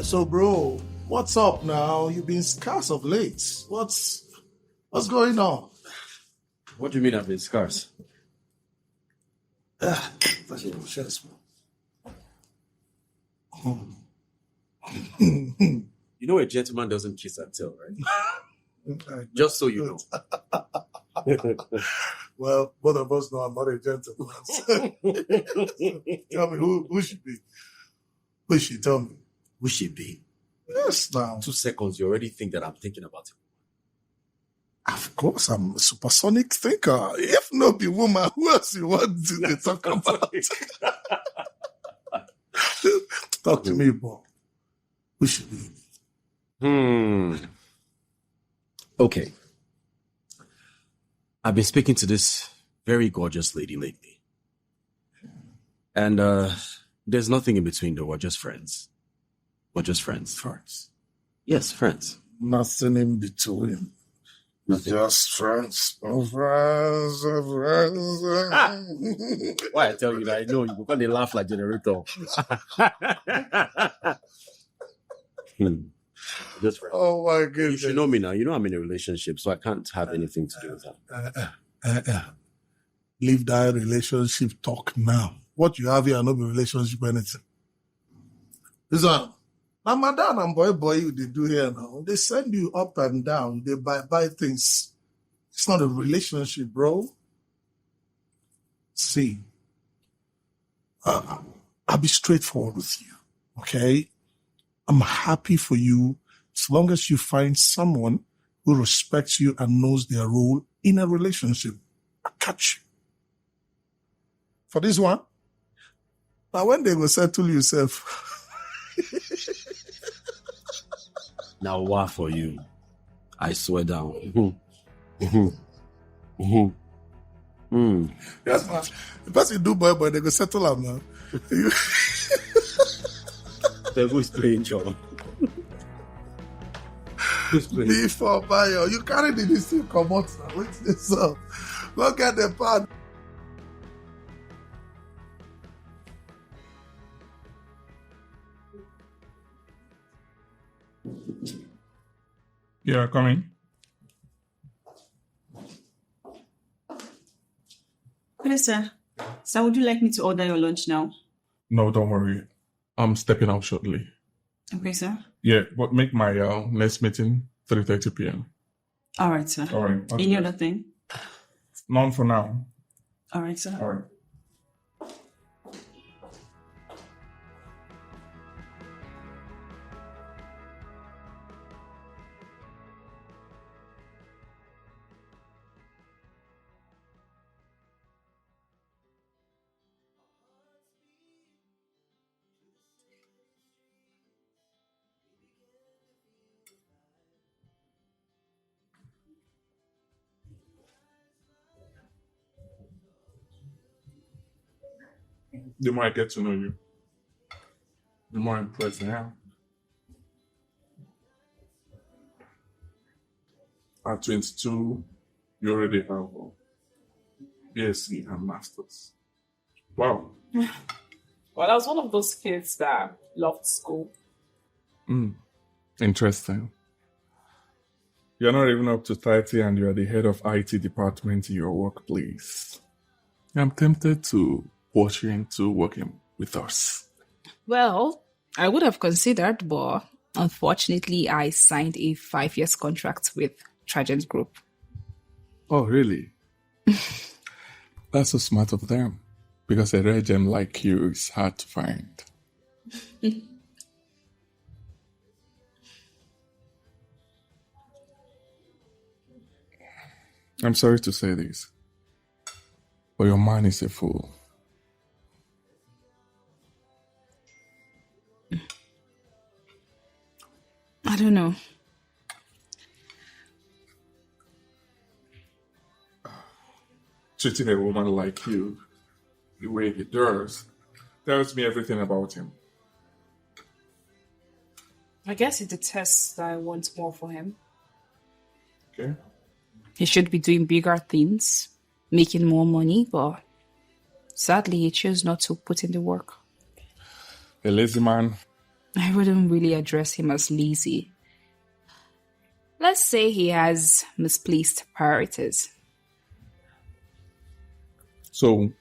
So, bro, what's up now? You've been scarce of late. What's going on? What do you mean I've been scarce? That's your chest, man. You know a gentleman doesn't kiss and tell, right? Just so you know. Well, both of us know I'm not a gentleman. Tell me, who should be? Who should tell me? Who should be? Yes, now. 2 seconds, you already think that I'm thinking about it. Of course, I'm a supersonic thinker. If not be woman, who else you want to talk about? Talk to me, boy. Who should be? Okay. I've been speaking to this very gorgeous lady lately. And there's nothing in between though. We're just friends. Friends. Yes, friends. Nothing in between. Just friends. Oh, friends. Why I tell you that I know you because they laugh like generator. Just friends. Oh my goodness. You should know me now. You know I'm in a relationship, so I can't have anything to do with that. Leave that relationship talk now. What you have here, no be relationship anything. Listen, now madam and boy, they do here now. They send you up and down. They buy things. It's not a relationship, bro. See, I'll be straightforward with you, okay? I'm happy for you as long as you find someone who respects you and knows their role in a relationship. I catch you. For this one, now when they will settle yourself. Now, what for you? I swear down. Yes, man. The person do boy, they go settle up now. The who's playing, John? Who's playing? Before Bayo, you carry this thing come out now. Wait this up. Look at the part. Yeah, coming. Hello, sir. Sir, would you like me to order your lunch now? No, don't worry. I'm stepping out shortly. Okay, sir. Yeah, but make my next meeting 3:30 p.m. All right, sir. All right. Any other thing? None for now. All right, sir. All right. The more I get to know you, the more impressed I am. At 22, you already have a BSc and Masters. Wow. Well, I was one of those kids that loved school. Interesting. You're not even up to 30 and you're the head of IT department in your workplace. I'm tempted to push you into working with us. Well, I would have considered, but unfortunately, I signed a 5-year contract with Tragent Group. Oh, really? That's so smart of them. Because a rare gem like you is hard to find. I'm sorry to say this, but your man is a fool. I don't know. Treating a woman like you the way he does tells me everything about him. I guess it attests that I want more for him. Okay? He should be doing bigger things, making more money, but sadly, he chose not to put in the work. A lazy man I wouldn't really address him as lazy. Let's say he has misplaced priorities. So,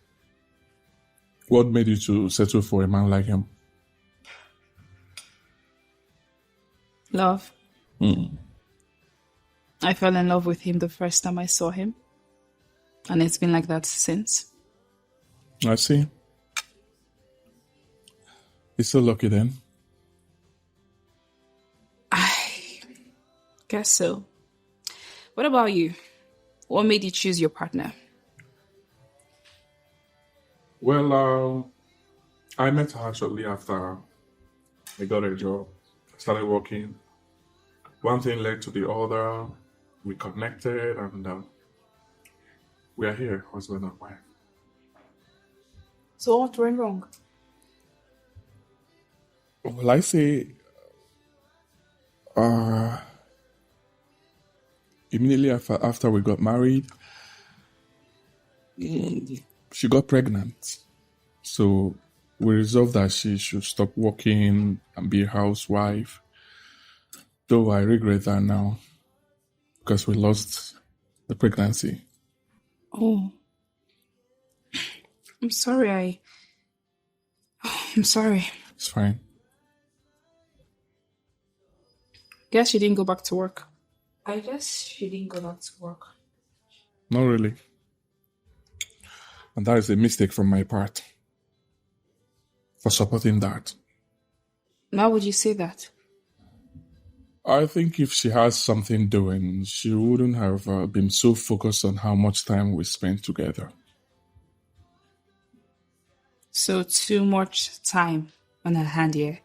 what made you to settle for a man like him? Love. I fell in love with him the first time I saw him. And it's been like that since. I see. You're so lucky then. I guess so. What about you? What made you choose your partner? Well, I met her shortly after I got a job. Started working. One thing led to the other. We connected and we are here, husband and wife. So what went wrong? Well, I say, immediately after we got married, she got pregnant. So we resolved that she should stop working and be a housewife. Though I regret that now because we lost the pregnancy. Oh. I'm sorry. I'm sorry. It's fine. Guess she didn't go back to work. I guess she didn't go back to work. Not really. And that is a mistake from my part for supporting that. Why would you say that? I think if she has something doing, she wouldn't have been so focused on how much time we spent together. So too much time on her hand here.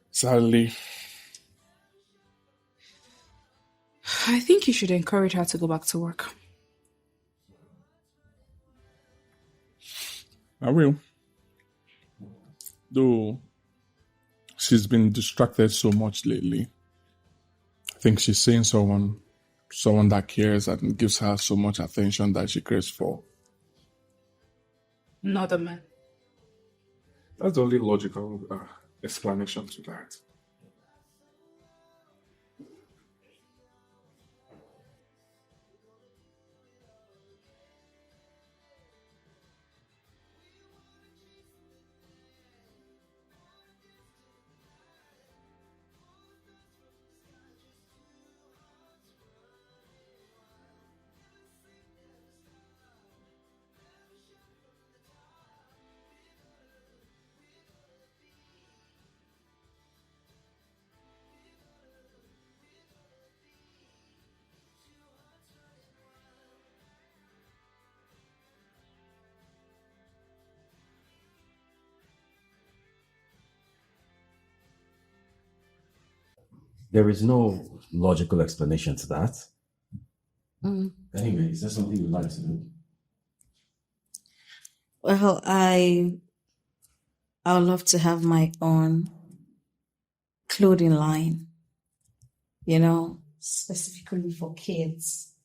Sadly. I think you should encourage her to go back to work. I will. Though she's been distracted so much lately. I think she's seeing someone that cares and gives her so much attention that she craves for. Not a man. That's the only logical explanation to that. There is no logical explanation to that. Mm. Anyway, is there something you'd like to do? Well, I would love to have my own clothing line, specifically for kids,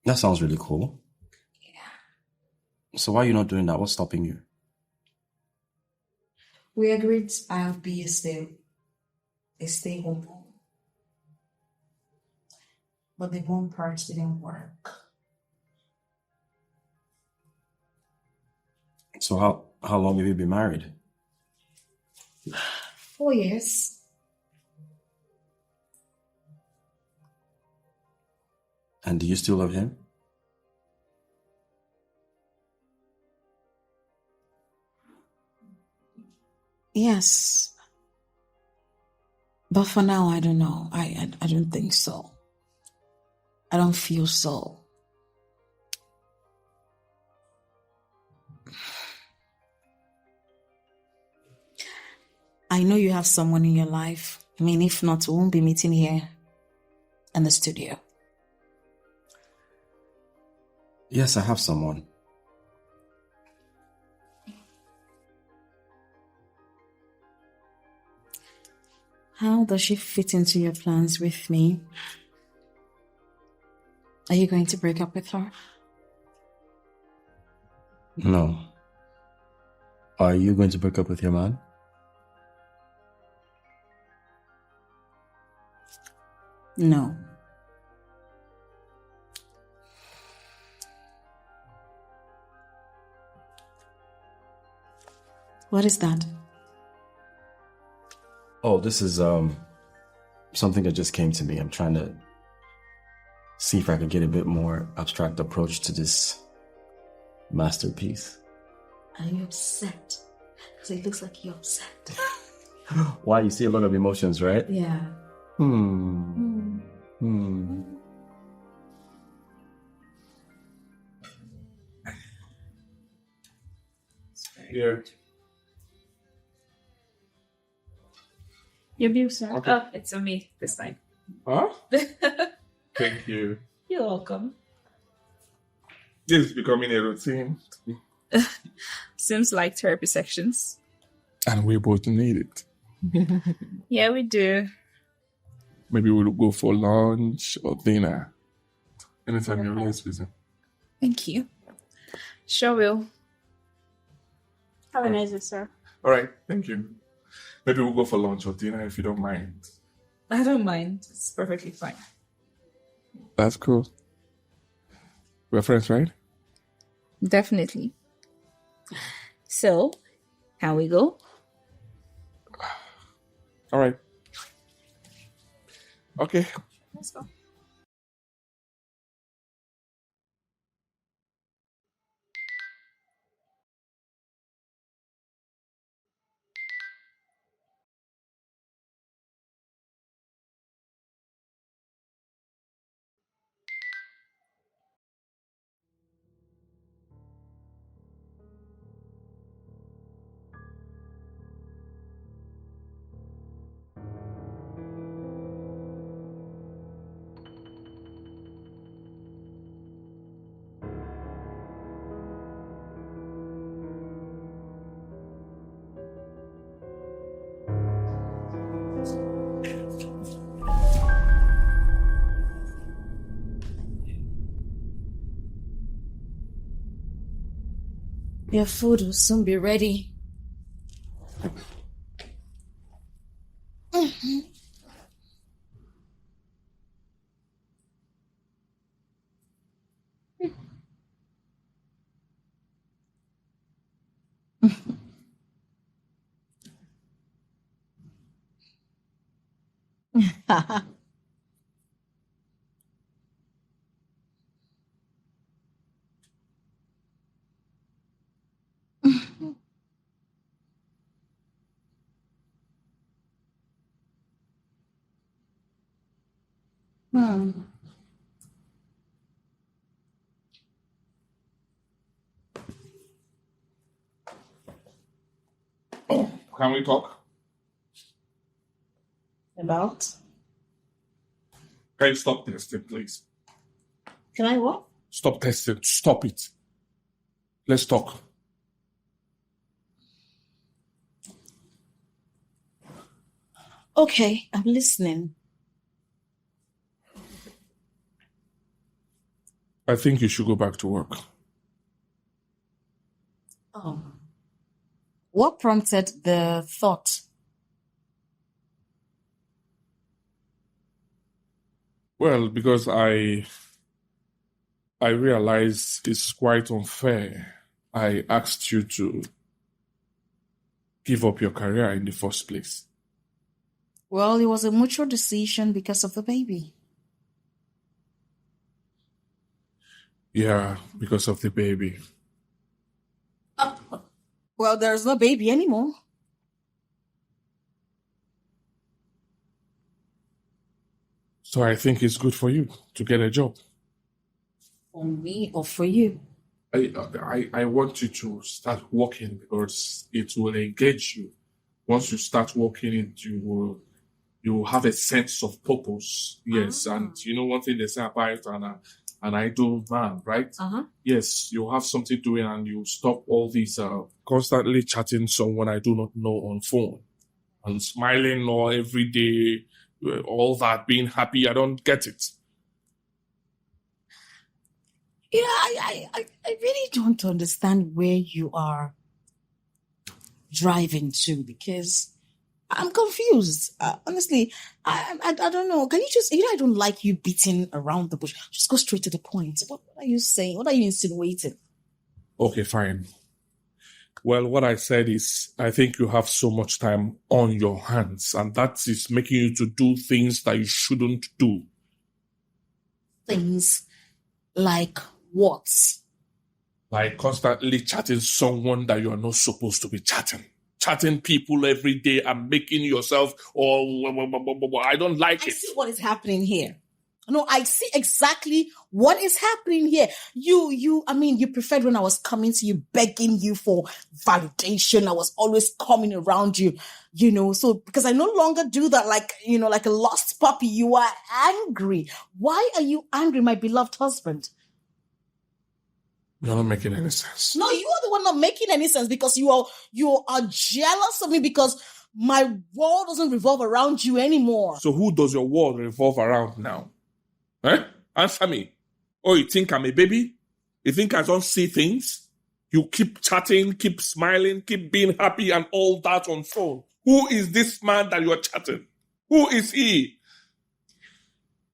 That sounds really cool. Yeah. So why are you not doing that? What's stopping you? We agreed I'll be a stay-home mom. But the home part didn't work. So how long have you been married? 4 years. And do you still love him? Yes. But for now, I don't know. I don't think so. I don't feel so. I know you have someone in your life. I mean, if not, we won't be meeting here in the studio. Yes, I have someone. How does she fit into your plans with me? Are you going to break up with her? No. Are you going to break up with your man? No. What is that? Oh, this is something that just came to me. I'm trying to see if I can get a bit more abstract approach to this masterpiece. Are you upset? Because it looks like you're upset. Why? You see a lot of emotions, right? Yeah. Here. Your bill, sir. Okay. Oh, it's on me this time. Huh? Thank you. You're welcome. This is becoming a routine. Seems like therapy sections. And we both need it. Yeah, we do. Maybe we'll go for lunch or dinner. Anytime you're less busy. Thank you. Sure will. Have a nice day, sir. All right, thank you. Maybe we'll go for lunch or dinner if you don't mind. I don't mind. It's perfectly fine. That's cool. We're friends, right? Definitely. So, can we go? All right. Okay. Let's go. Your food will soon be ready. Can we talk? About? Can you stop testing, please? Can I what? Stop testing. Stop it. Let's talk. Okay, I'm listening. I think you should go back to work. Oh. What prompted the thought? Well, because I realize it's quite unfair. I asked you to give up your career in the first place. Well, it was a mutual decision because of the baby. Yeah, because of the baby. Well, there's no baby anymore. So I think it's good for you to get a job. For me or for you? I want you to start working because it will engage you. Once you start working, you will have a sense of purpose. Yes, and you know one thing they say about an idle man, right? Yes, you have something doing and you stop all these constantly chatting someone I do not know on phone and smiling all every day, all that, being happy. I don't get it. Yeah, I really don't understand where you are driving to? Because I'm confused. Honestly, I don't know. Can you just, I don't like you beating around the bush. Just go straight to the point. What are you saying? What are you insinuating? Okay, fine. Well, what I said is, I think you have so much time on your hands, and that is making you to do things that you shouldn't do. Things like what? Like constantly chatting someone that you are not supposed to be chatting. Chatting people every day and making yourself, I don't like it. I see what is happening here. No, I see exactly what is happening here. You preferred when I was coming to you, begging you for validation. I was always coming around you, so because I no longer do that like a lost puppy, you are angry. Why are you angry, my beloved husband? You're not making any sense. No, you are the one not making any sense because you are jealous of me because my world doesn't revolve around you anymore. So who does your world revolve around now? Answer me. Oh, you think I'm a baby? You think I don't see things? You keep chatting, keep smiling, keep being happy and all that on phone. Who is this man that you are chatting? Who is he?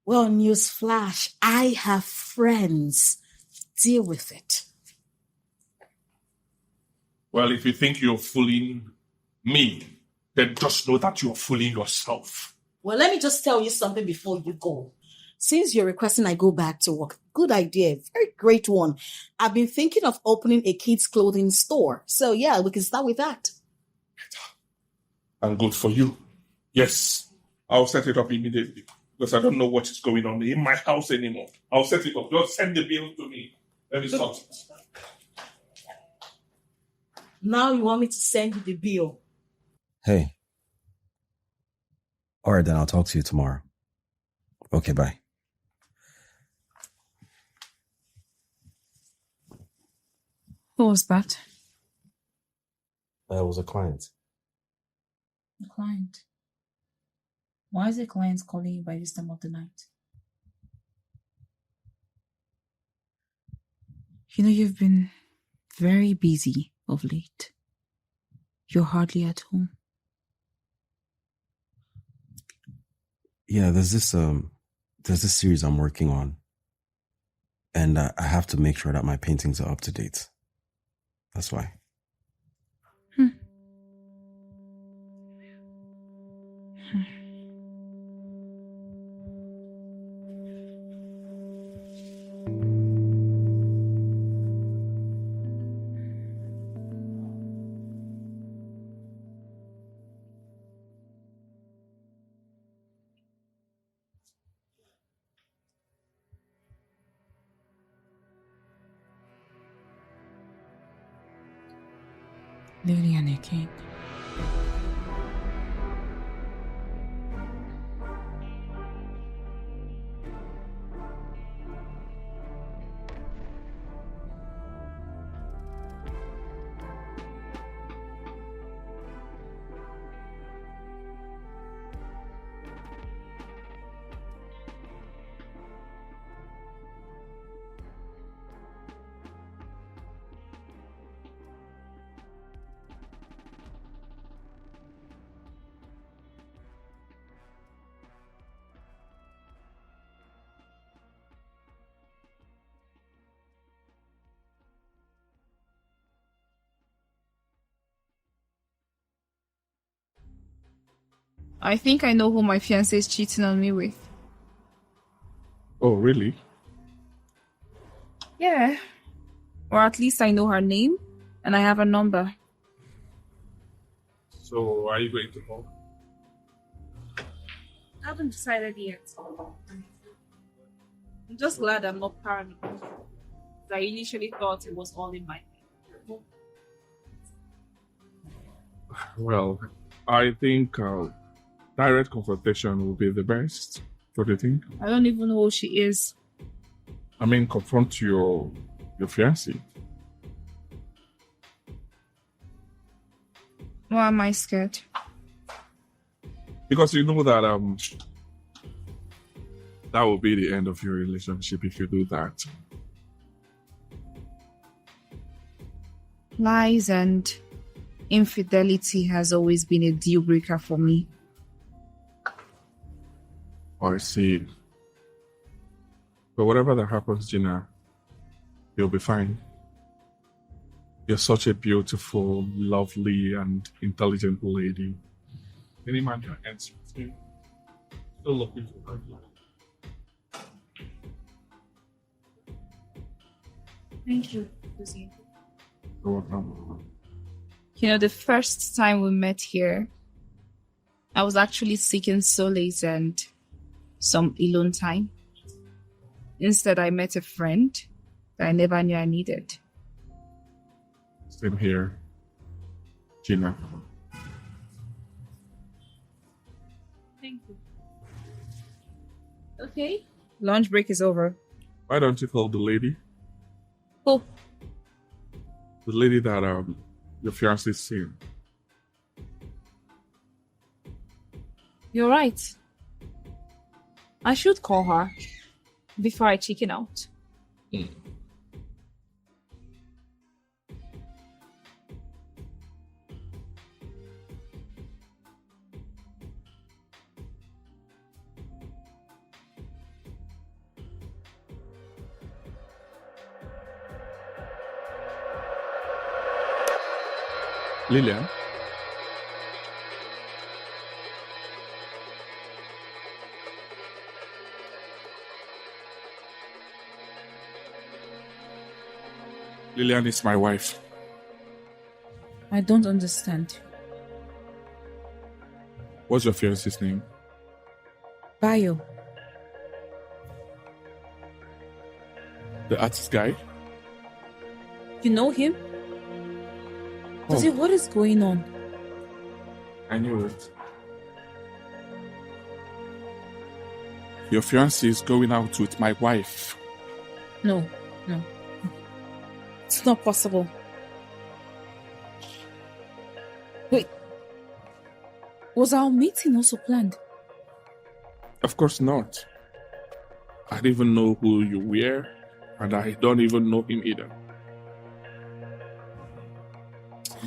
Well, newsflash, I have friends. Deal with it. Well, if you think you're fooling me, then just know that you're fooling yourself. Well, let me just tell you something before you go. Since you're requesting I go back to work, good idea, very great one. I've been thinking of opening a kids' clothing store. So yeah, we can start with that. And good for you. Yes, I'll set it up immediately because I don't know what is going on in my house anymore. I'll set it up. Just send the bill to me. Let me sort it. Now you want me to send you the bill? Hey. All right, then I'll talk to you tomorrow. Okay, bye. Who was that? It was a client. A client? Why is a client calling you by this time of the night? You've been very busy of late. You're hardly at home. Yeah, there's this series I'm working on. And I have to make sure that my paintings are up to date. That's why. Lily and a king. I think I know who my fiancé is cheating on me with. Oh, really? Yeah. Or at least I know her name and I have her number. So, are you going to talk? I haven't decided yet. I'm just glad I'm not paranoid. I initially thought it was all in my head. Well, I think direct confrontation will be the best. What do you think? I don't even know who she is. I mean, confront your fiancé. Why am I scared? Because you know that that will be the end of your relationship if you do that. Lies and Infidelity has always been a deal breaker for me. I see. But whatever that happens, Gina, you'll be fine. You're such a beautiful, lovely, and intelligent lady. Any man can answer you. Still looking for her. Thank you, Lucy. You're welcome. You know, the first time we met here, I was actually seeking solace and some alone time. Instead, I met a friend that I never knew I needed. Same here, Gina. Thank you. Okay. Lunch break is over. Why don't you call the lady? Oh, The lady that your fiancé's seen. you're right. I should call her before I chicken out. Lillian? Lillian is my wife. I don't understand. What's your fiancé's name? Bayo. The artist guy? You know him? Oh. What is going on? I knew it. Your fiancé is going out with my wife. No. It's not possible. Wait. Was our meeting also planned? Of course not. I don't even know who you were, and I don't even know him either.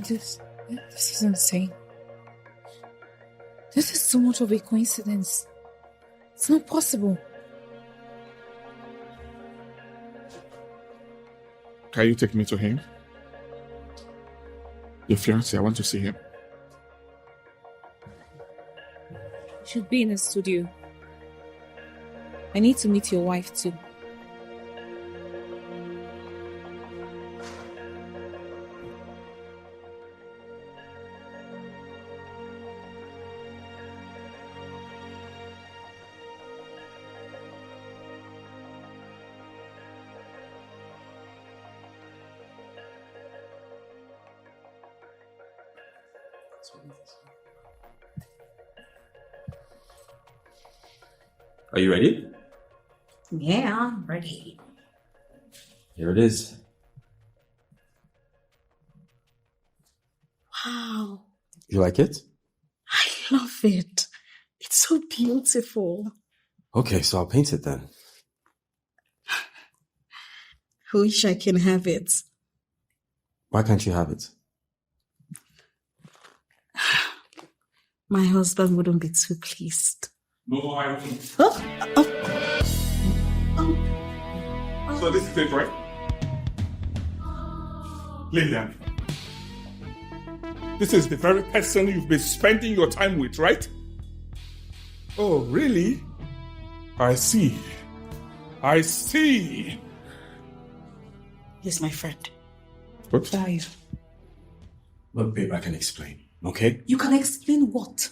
This is insane. This is so much of a coincidence. It's not possible. Can you take me to him? Your fiancé, I want to see him. You should be in the studio. I need to meet your wife too. Are you ready? Yeah, I'm ready. Here it is. Wow. You like it? I love it. It's so beautiful. Okay, so I'll paint it then. I wish I can have it. Why can't you have it? My husband wouldn't be too pleased. No, I won't. So this is it, right? Lillian, this is the very person you've been spending your time with, right? Oh, really? I see. He's my friend. What? Bayo. Look, babe, I can explain, okay? You can explain what?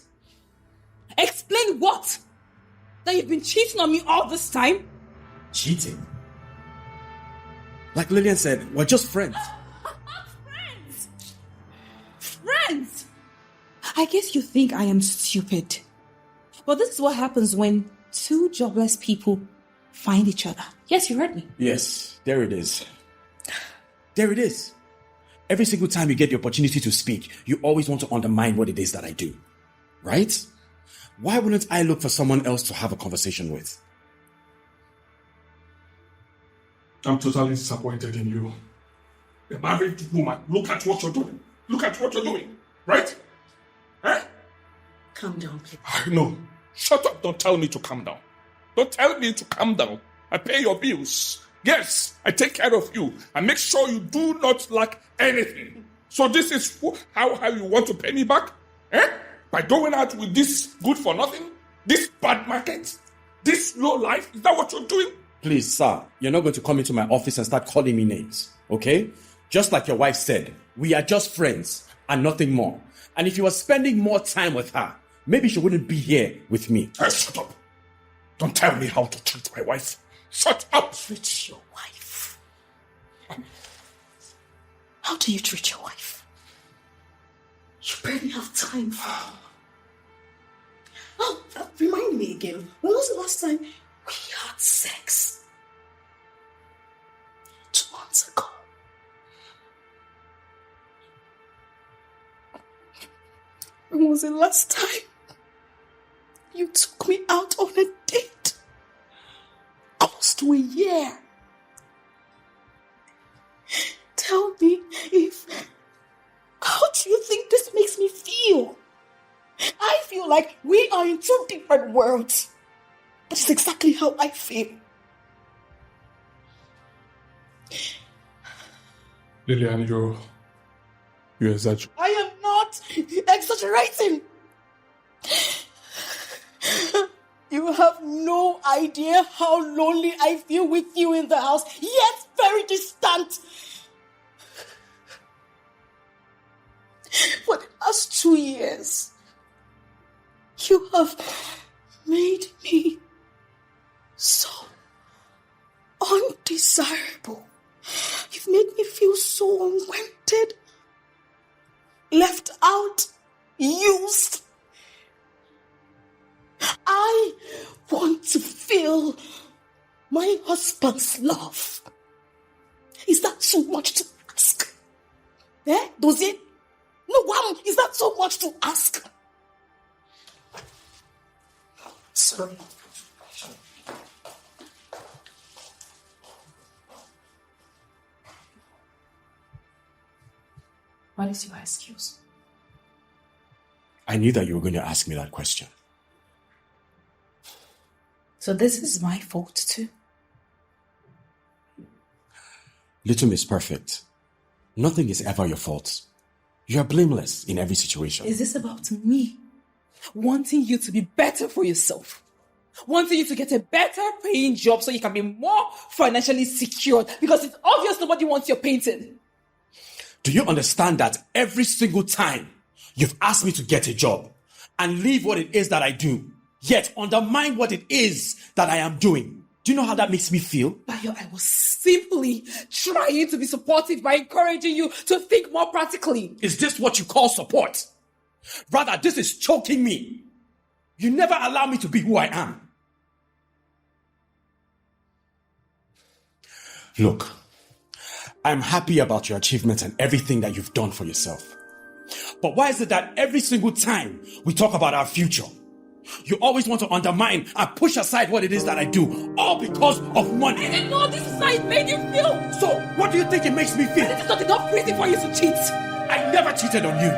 Explain what? That you've been cheating on me all this time? Cheating? Like Lillian said, we're just friends. Friends! I guess you think I am stupid. But this is what happens when two jobless people find each other. Yes, you heard me. Yes, there it is. There it is. Every single time you get the opportunity to speak, you always want to undermine what it is that I do. Right? Why wouldn't I look for someone else to have a conversation with? I'm totally disappointed in you. A married woman, look at what you're doing. Look at what you're doing. Right? Huh? Calm down, please. No. Shut up. Don't tell me to calm down. Don't tell me to calm down. I pay your bills. Yes, I take care of you. I make sure you do not lack anything. So this is how you want to pay me back? Eh? By going out with this good for nothing? This bad market? This low life? Is that what you're doing? Please, sir, you're not going to come into my office and start calling me names, okay? Just like your wife said, we are just friends and nothing more. And if you were spending more time with her, maybe she wouldn't be here with me. Shut up. Don't tell me how to treat my wife. Shut up. Treat your wife. How do you treat your wife? You barely have time for her. Oh, remind me again. When was the last time we had sex? 2 months ago. When was the last time you took me out on a date? Close to a year. Tell me how do you think this makes me feel? I feel like we are in 2 different worlds. But it's exactly how I feel. Lillian, you exaggerate. I am not exaggerating. You have no idea how lonely I feel with you in the house, yet very distant. For the last 2 years, you have made me so undesirable. You've made me feel so unwanted, left out, used. I want to feel my husband's love. Is that too much to ask? Does it? No, wow, is that so much to ask? Sorry. What is your excuse? I knew that you were going to ask me that question. So this is my fault too? Little Miss Perfect, nothing is ever your fault. You are blameless in every situation. Is this about me? Wanting you to be better for yourself? Wanting you to get a better paying job so you can be more financially secured? Because it's obvious nobody wants your painting. Do you understand that every single time you've asked me to get a job and leave what it is that I do, yet undermine what it is that I am doing? Do you know how that makes me feel? Bayo, I was simply trying to be supportive by encouraging you to think more practically. Is this what you call support? Rather, this is choking me. You never allow me to be who I am. Look, I'm happy about your achievements and everything that you've done for yourself. But why is it that every single time we talk about our future, you always want to undermine and push aside what it is that I do, all because of money? I didn't know this is how it made you feel. So, what do you think it makes me feel? This is not enough reason for you to cheat. I never cheated on you.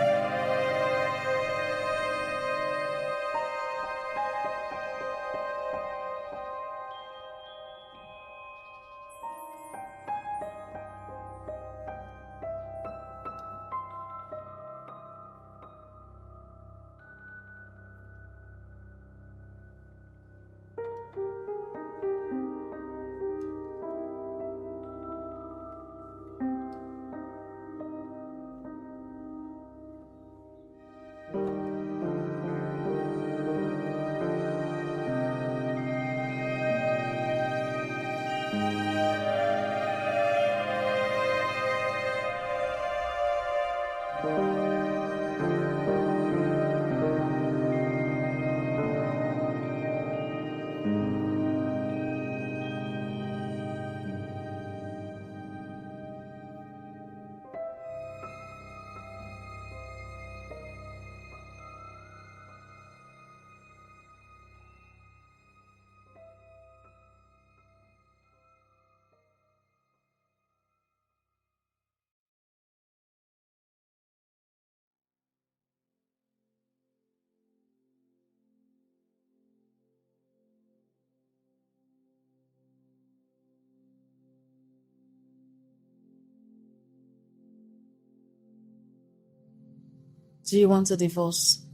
Do you want a divorce?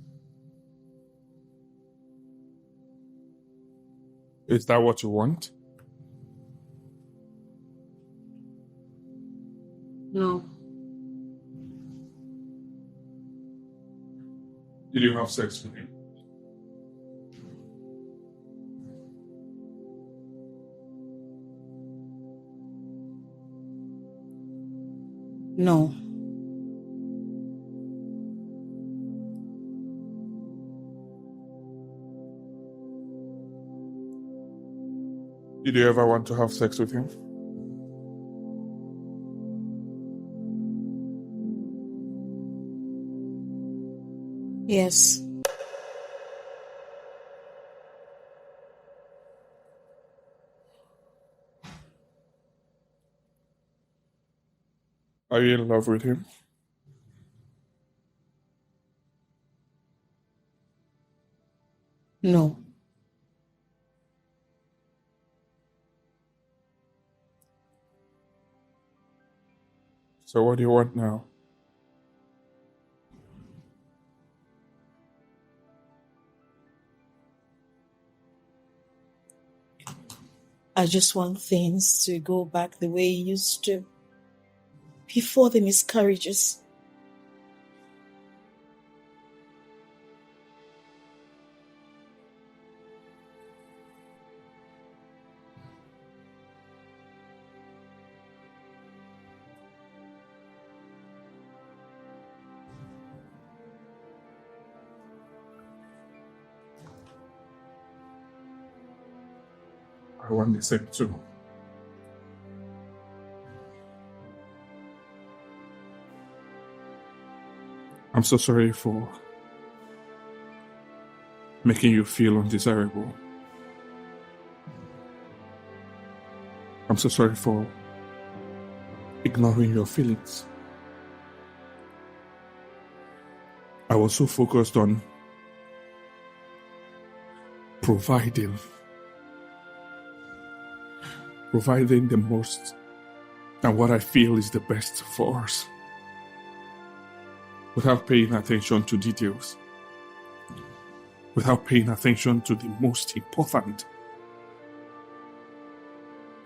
Is that what you want? No. Did you have sex with him? No. Did you ever want to have sex with him? Yes. Are you in love with him? No. So what do you want now? I just want things to go back the way it used to. Before the miscarriages. I want the same too. I'm so sorry for making you feel undesirable. I'm so sorry for ignoring your feelings. I was so focused on providing the most and what I feel is the best for us, without paying attention to details, without paying attention to the most important.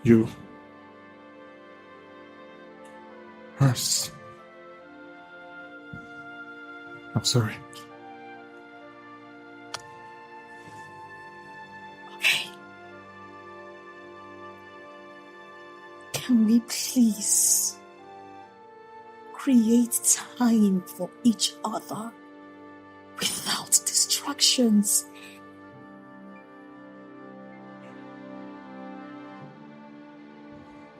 You. Us. I'm sorry. Okay. Can we please create time for each other without distractions?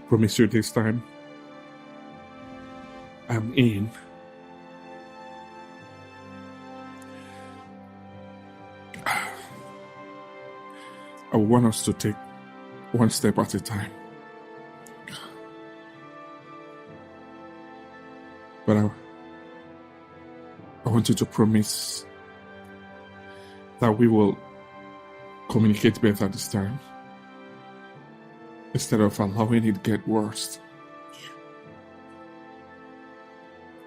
Promise you this time, I'm in. I want us to take one step at a time. But I want you to promise that we will communicate better this time, instead of allowing it get worse.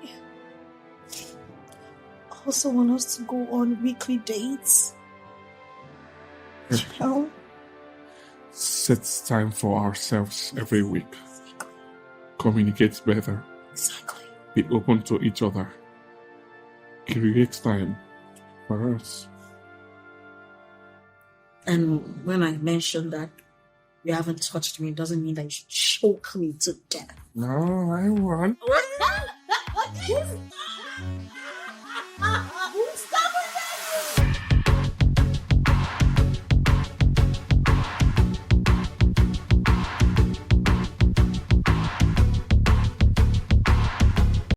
Yeah. I also want us to go on weekly dates. You know? Set time for ourselves every week. Communicate better. Exactly. Be open to each other. Create time for us. And when I mentioned that you haven't touched me, it doesn't mean that you should choke me to death. No, I want.